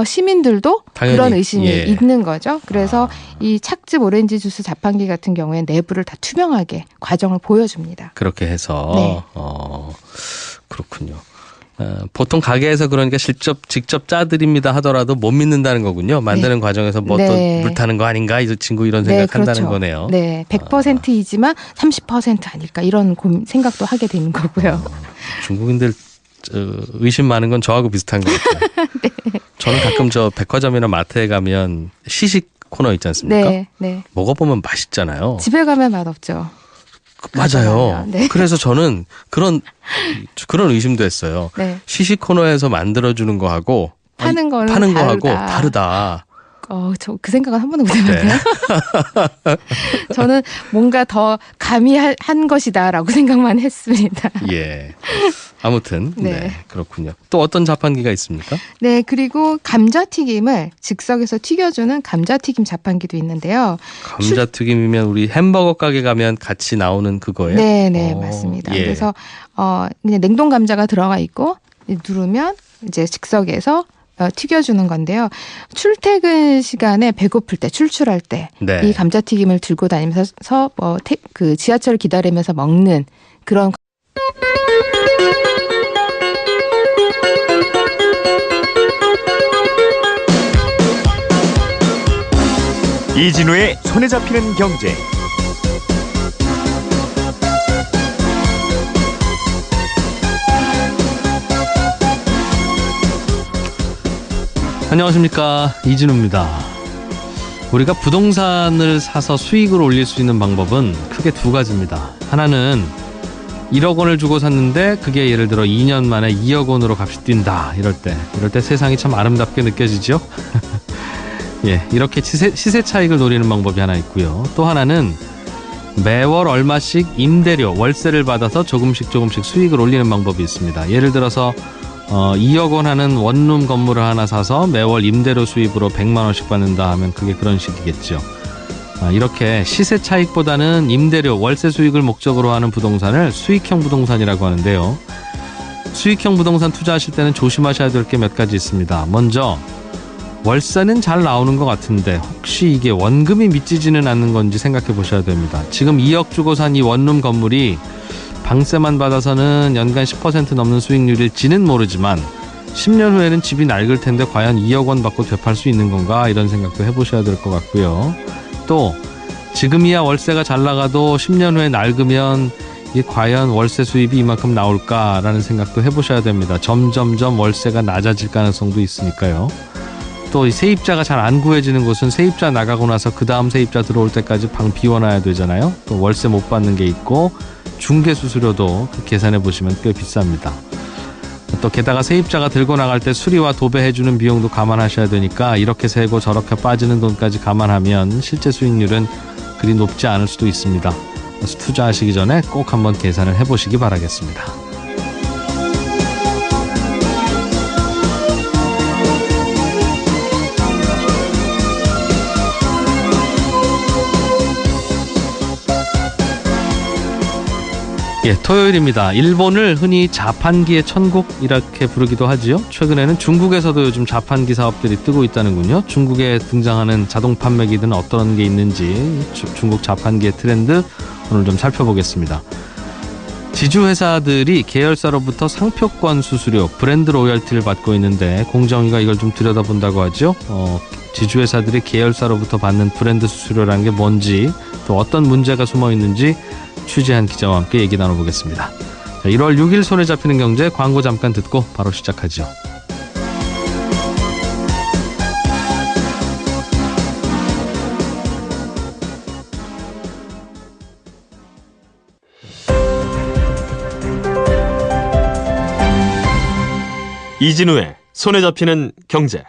시민들도 당연히, 그런 의심이 예. 있는 거죠. 그래서 이 찻집 오렌지 주스 자판기 같은 경우에 내부를 다 투명하게 과정을 보여줍니다. 그렇게 해서 네. 그렇군요. 보통 가게에서 그러니까 직접 짜드립니다 하더라도 못 믿는다는 거군요. 만드는 과정에서 뭐 또 네. 물 타는 거 아닌가 이 친구 이런 생각한다는 그렇죠. 거네요. 네, 100%이지만 30% 아닐까 이런 생각도 하게 되는 거고요. 중국인들 의심 많은 건 저하고 비슷한 것 같아요. 네. 저는 가끔 저 백화점이나 마트에 가면 시식 코너 있지 않습니까? 네, 네. 먹어보면 맛있잖아요. 집에 가면 맛없죠. 맞아요. 네. 그래서 저는 그런 의심도 했어요. 네. 시식 코너에서 만들어주는 거하고 파는 거는 파는 다르다. 거하고 다르다. 저 그 생각은 한 번도 못 해봤네요. 저는 뭔가 더 가미한 것이다라고 생각만 했습니다. 예. 아무튼 네. 네, 그렇군요. 또 어떤 자판기가 있습니까? 네, 그리고 감자튀김을 즉석에서 튀겨주는 감자튀김 자판기도 있는데요. 감자튀김이면 우리 햄버거 가게 가면 같이 나오는 그거예요? 네, 네, 맞습니다. 예. 그래서 그냥 냉동 감자가 들어가 있고 누르면 이제 즉석에서 튀겨주는 건데요. 출퇴근 시간에 배고플 때, 출출할 때 이 네. 감자튀김을 들고 다니면서 그 지하철을 기다리면서 먹는 그런. 이진우의 손에 잡히는 경제. 안녕하십니까, 이진우입니다. 우리가 부동산을 사서 수익을 올릴 수 있는 방법은 크게 두 가지입니다. 하나는 1억 원을 주고 샀는데 그게 예를 들어 2년 만에 2억 원으로 값이 뛴다. 이럴 때 세상이 참 아름답게 느껴지죠. 예, 이렇게 시세 차익을 노리는 방법이 하나 있고요. 또 하나는 매월 얼마씩 임대료, 월세를 받아서 조금씩 수익을 올리는 방법이 있습니다. 예를 들어서 2억 원 하는 원룸 건물을 하나 사서 매월 임대료 수입으로 100만 원씩 받는다 하면 그게 그런 식이겠죠. 이렇게 시세 차익보다는 임대료, 월세 수익을 목적으로 하는 부동산을 수익형 부동산이라고 하는데요. 수익형 부동산 투자하실 때는 조심하셔야 될 게 몇 가지 있습니다. 먼저 월세는 잘 나오는 것 같은데 혹시 이게 원금이 미치지는 않는 건지 생각해 보셔야 됩니다. 지금 2억 주고 산 이 원룸 건물이 방세만 받아서는 연간 10% 넘는 수익률일지는 모르지만 10년 후에는 집이 낡을 텐데 과연 2억 원 받고 되팔 수 있는 건가, 이런 생각도 해보셔야 될 것 같고요. 또 지금이야 월세가 잘 나가도 10년 후에 낡으면 이게 과연 월세 수입이 이만큼 나올까라는 생각도 해보셔야 됩니다. 점점점 월세가 낮아질 가능성도 있으니까요. 또 이 세입자가 잘 안 구해지는 곳은 세입자 나가고 나서 그 다음 세입자 들어올 때까지 방 비워놔야 되잖아요. 또 월세 못 받는 게 있고 중개 수수료도 계산해 보시면 꽤 비쌉니다. 또 게다가 세입자가 들고 나갈 때 수리와 도배해주는 비용도 감안하셔야 되니까 이렇게 세고 저렇게 빠지는 돈까지 감안하면 실제 수익률은 그리 높지 않을 수도 있습니다. 그래서 투자하시기 전에 꼭 한번 계산을 해보시기 바라겠습니다. 예, 토요일입니다. 일본을 흔히 자판기의 천국 이렇게 부르기도 하지요. 최근에는 중국에서도 요즘 자판기 사업들이 뜨고 있다는군요. 중국에 등장하는 자동 판매기들은 어떤 게 있는지 중국 자판기의 트렌드 오늘 좀 살펴보겠습니다. 지주회사들이 계열사로부터 상표권 수수료, 브랜드 로열티를 받고 있는데 공정위가 이걸 좀 들여다본다고 하죠. 지주회사들이 계열사로부터 받는 브랜드 수수료라는 게 뭔지, 또 어떤 문제가 숨어 있는지 취재한 기자와 함께 얘기 나눠보겠습니다. 자, 1월 6일 손에 잡히는 경제, 광고 잠깐 듣고 바로 시작하죠. 이진우의 손에 잡히는 경제.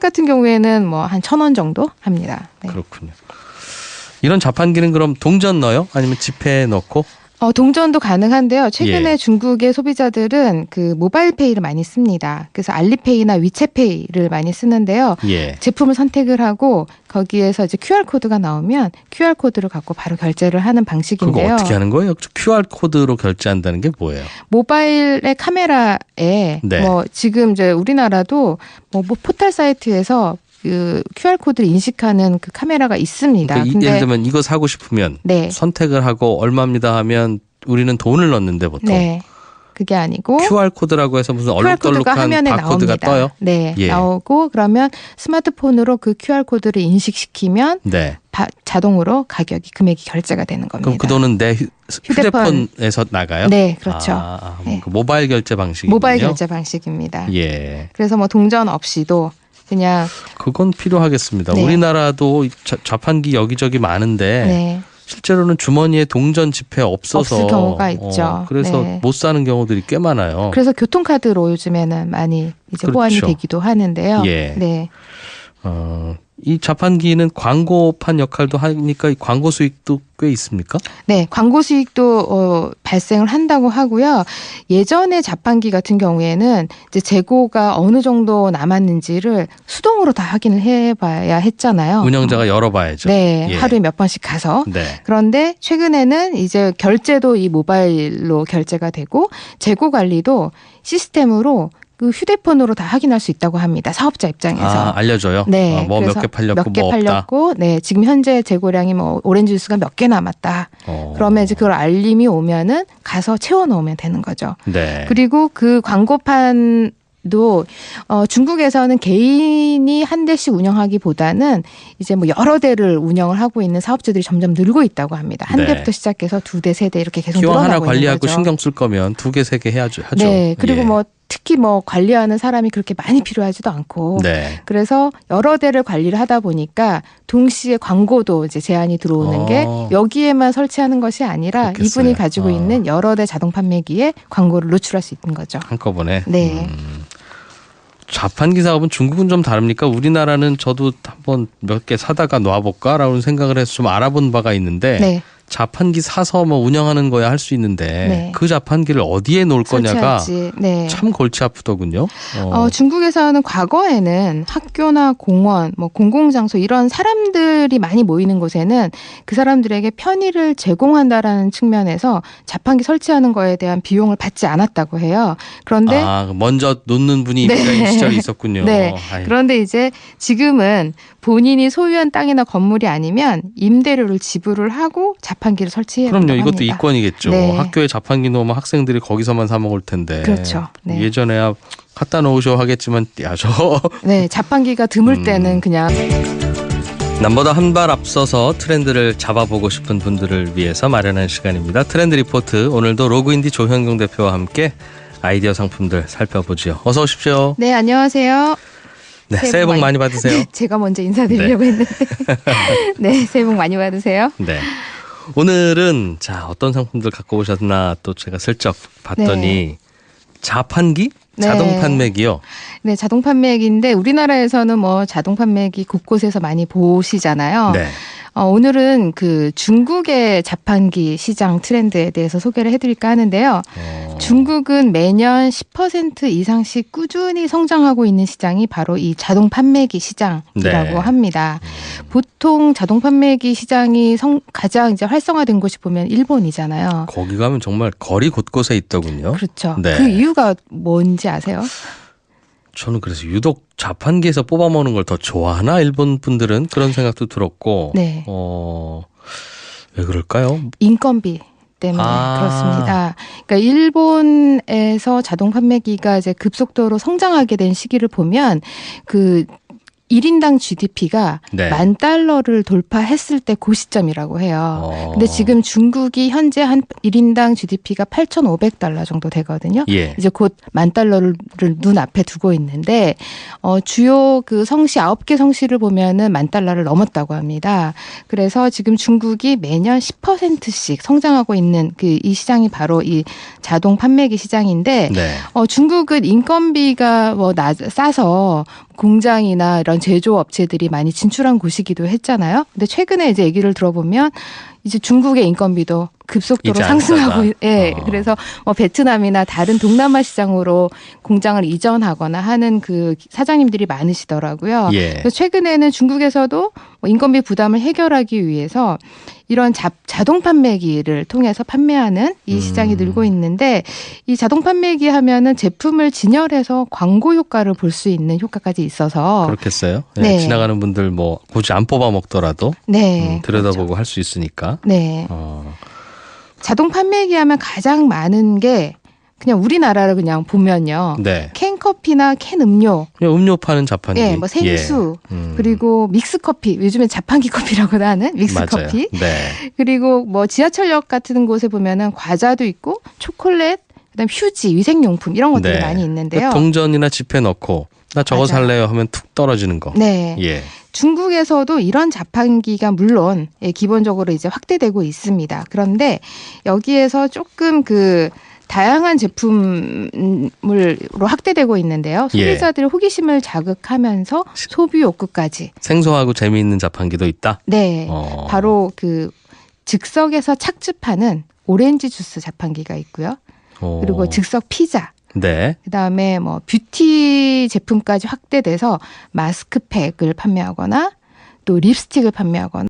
같은 경우에는 뭐 한 1,000원 정도 합니다. 네. 그렇군요. 이런 자판기는 그럼 동전 넣어요? 아니면 지폐에 넣고? 동전도 가능한데요. 최근에 예. 중국의 소비자들은 그 모바일페이를 많이 씁니다. 그래서 알리페이나 위챗페이를 많이 쓰는데요. 예. 제품을 선택을 하고 거기에서 이제 QR코드가 나오면 QR코드를 갖고 바로 결제를 하는 방식인데요. 그거 어떻게 하는 거예요? QR코드로 결제한다는 게 뭐예요? 모바일의 카메라에 네. 뭐 지금 이제 우리나라도 뭐 포털 사이트에서 그 QR코드를 인식하는 그 카메라가 있습니다. 그러니까 근데 예를 들면 이거 사고 싶으면 네. 선택을 하고 얼마입니다 하면 우리는 돈을 넣는데 보통 네. 그게 아니고 QR코드라고 해서 무슨 QR코드가 얼룩덜룩한 화면에 바코드가 나옵니다. 떠요? 네, 예. 나오고 그러면 스마트폰으로 그 QR코드를 인식시키면 네. 자동으로 금액이 결제가 되는 겁니다. 그럼 그 돈은 내 휴대폰에서 나가요? 네, 그렇죠. 네. 그 모바일 결제 방식이군요. 모바일 결제 방식입니다. 예. 그래서 뭐 동전 없이도 그냥 그건 필요하겠습니다. 네. 우리나라도 자판기 여기저기 많은데 네. 실제로는 주머니에 동전 지폐 없어서 없을 경우가 있죠. 그래서 네. 못 사는 경우들이 꽤 많아요. 그래서 교통카드로 요즘에는 많이 이제 그렇죠. 호환이 되기도 하는데요. 예. 네. 이 자판기는 광고판 역할도 하니까 이 광고 수익도 꽤 있습니까? 네, 광고 수익도 발생을 한다고 하고요. 예전에 자판기 같은 경우에는 이제 재고가 어느 정도 남았는지를 수동으로 다 확인을 해봐야 했잖아요. 운영자가 열어봐야죠. 네, 예. 하루에 몇 번씩 가서. 네. 그런데 최근에는 이제 결제도 이 모바일로 결제가 되고 재고 관리도 시스템으로 그 휴대폰으로 다 확인할 수 있다고 합니다. 사업자 입장에서. 알려줘요. 네, 뭐 몇 개 팔렸고 몇 개 뭐 없다. 팔렸고, 네, 지금 현재 재고량이 뭐 오렌지 주스가 몇 개 남았다. 그러면 이제 그걸 알림이 오면은 가서 채워 넣으면 되는 거죠. 네. 그리고 그 광고판도 중국에서는 개인이 한 대씩 운영하기보다는 이제 뭐 여러 대를 운영을 하고 있는 사업자들이 점점 늘고 있다고 합니다. 한 네. 대부터 시작해서 두 대, 세 대 이렇게 계속 기왕 늘어나고 하나 있는 관리하고 거죠. 신경 쓸 거면 두 개, 세 개 해야죠. 하죠. 네, 그리고 예. 뭐 특히 뭐 관리하는 사람이 그렇게 많이 필요하지도 않고. 네. 그래서 여러 대를 관리를 하다 보니까 동시에 광고도 이제 제한이 들어오는 게 여기에만 설치하는 것이 아니라 그렇겠어요. 이분이 가지고 있는 여러 대 자동 판매기에 광고를 노출할 수 있는 거죠. 한꺼번에. 네. 자판기 사업은 중국은 좀 다릅니까? 우리나라는 저도 한번 몇 개 사다가 놔볼까라는 생각을 해서 좀 알아본 바가 있는데 네. 자판기 사서 뭐 운영하는 거야 할 수 있는데 네. 그 자판기를 어디에 놓을 거냐가 설치할지. 네. 참 골치 아프더군요. 중국에서는 과거에는 학교나 공원, 뭐 공공장소 이런 사람들이 많이 모이는 곳에는 그 사람들에게 편의를 제공한다라는 측면에서 자판기 설치하는 거에 대한 비용을 받지 않았다고 해요. 그런데 먼저 놓는 분이 네. 입장인 시절이 있었군요. 네. 아이고. 그런데 이제 지금은 본인이 소유한 땅이나 건물이 아니면 임대료를 지불을 하고 자판기를 설치해야 그럼요. 합니다. 이것도 이권이겠죠. 네. 학교에 자판기 놓으면 학생들이 거기서만 사 먹을 텐데. 그렇죠. 네. 예전에야 갖다 놓으셔 하겠지만 야저 네, 자판기가 드물 때는 그냥 남보다 한 발 앞서서 트렌드를 잡아보고 싶은 분들을 위해서 마련한 시간입니다. 트렌드 리포트 오늘도 로그인디 조현경 대표와 함께 아이디어 상품들 살펴보죠. 어서 오십시오. 네, 안녕하세요. 네, 새해 복 많이 받으세요. 제가 먼저 인사드리려고 했는데. 네, 새해 복 많이 받으세요. 네. 오늘은 자 어떤 상품들 갖고 오셨나 또 제가 슬쩍 봤더니 네. 자판기? 네. 자동 판매기요. 네, 자동 판매기인데 우리나라에서는 뭐 자동 판매기 곳곳에서 많이 보시잖아요. 네. 오늘은 그 중국의 자판기 시장 트렌드에 대해서 소개를 해드릴까 하는데요. 중국은 매년 10% 이상씩 꾸준히 성장하고 있는 시장이 바로 이 자동 판매기 시장이라고 네. 합니다. 보통 자동 판매기 시장이 가장 이제 활성화된 곳이 보면 일본이잖아요. 거기 가면 정말 거리 곳곳에 있더군요. 그렇죠. 네. 그 이유가 뭔지 아세요? 저는 그래서 유독 자판기에서 뽑아 먹는 걸 더 좋아하나 일본 분들은 그런 생각도 들었고. 네. 왜 그럴까요? 인건비 때문에 그렇습니다. 그러니까 일본에서 자동 판매기가 이제 급속도로 성장하게 된 시기를 보면 그 1인당 GDP가 네. $10,000를 돌파했을 때 그 시점이라고 해요. 근데 지금 중국이 현재 한 1인당 GDP가 $8,500 정도 되거든요. 예. 이제 곧 $10,000를 눈앞에 두고 있는데 주요 그 성시 9개 성시를 보면은 $10,000를 넘었다고 합니다. 그래서 지금 중국이 매년 10%씩 성장하고 있는 그 이 시장이 바로 이 자동 판매기 시장인데 네. 중국은 인건비가 뭐 싸서 공장이나 이런 제조 업체들이 많이 진출한 곳이기도 했잖아요. 근데 최근에 이제 얘기를 들어보면 이제 중국의 인건비도 급속도로 이제 안 상승하고, 싸다. 예. 그래서 뭐 베트남이나 다른 동남아 시장으로 공장을 이전하거나 하는 그 사장님들이 많으시더라고요. 예. 그래서 최근에는 중국에서도 뭐 인건비 부담을 해결하기 위해서 이런 자동 판매기를 통해서 판매하는 이 시장이 늘고 있는데 이 자동 판매기 하면은 제품을 진열해서 광고 효과를 볼 수 있는 효과까지 있어서 그렇겠어요. 네. 네. 지나가는 분들 뭐 굳이 안 뽑아 먹더라도 네. 들여다보고 그렇죠. 할 수 있으니까. 네. 자동 판매기 하면 가장 많은 게 그냥 우리나라를 그냥 보면요. 네. 캔 커피나 캔 음료, 그냥 음료 파는 자판기. 뭐 생수, 예. 그리고 믹스 커피, 요즘에 자판기 커피라고도 하는 믹스 맞아요. 커피. 네. 그리고 뭐 지하철역 같은 곳에 보면은 과자도 있고 초콜릿, 그다음 휴지, 위생용품 이런 것들이 네. 많이 있는데요. 그러니까 동전이나 지폐 넣고 나 저거 맞아요. 살래요 하면 툭 떨어지는 거. 네. 예. 중국에서도 이런 자판기가 물론 기본적으로 이제 확대되고 있습니다. 그런데 여기에서 조금 그 다양한 제품으로 확대되고 있는데요. 소비자들의 호기심을 자극하면서 소비 욕구까지. 생소하고 재미있는 자판기도 있다. 네. 바로 그 즉석에서 착즙하는 오렌지 주스 자판기가 있고요. 그리고 즉석 피자. 네. 그다음에 뭐 뷰티 제품까지 확대돼서 마스크팩을 판매하거나 또 립스틱을 판매하거나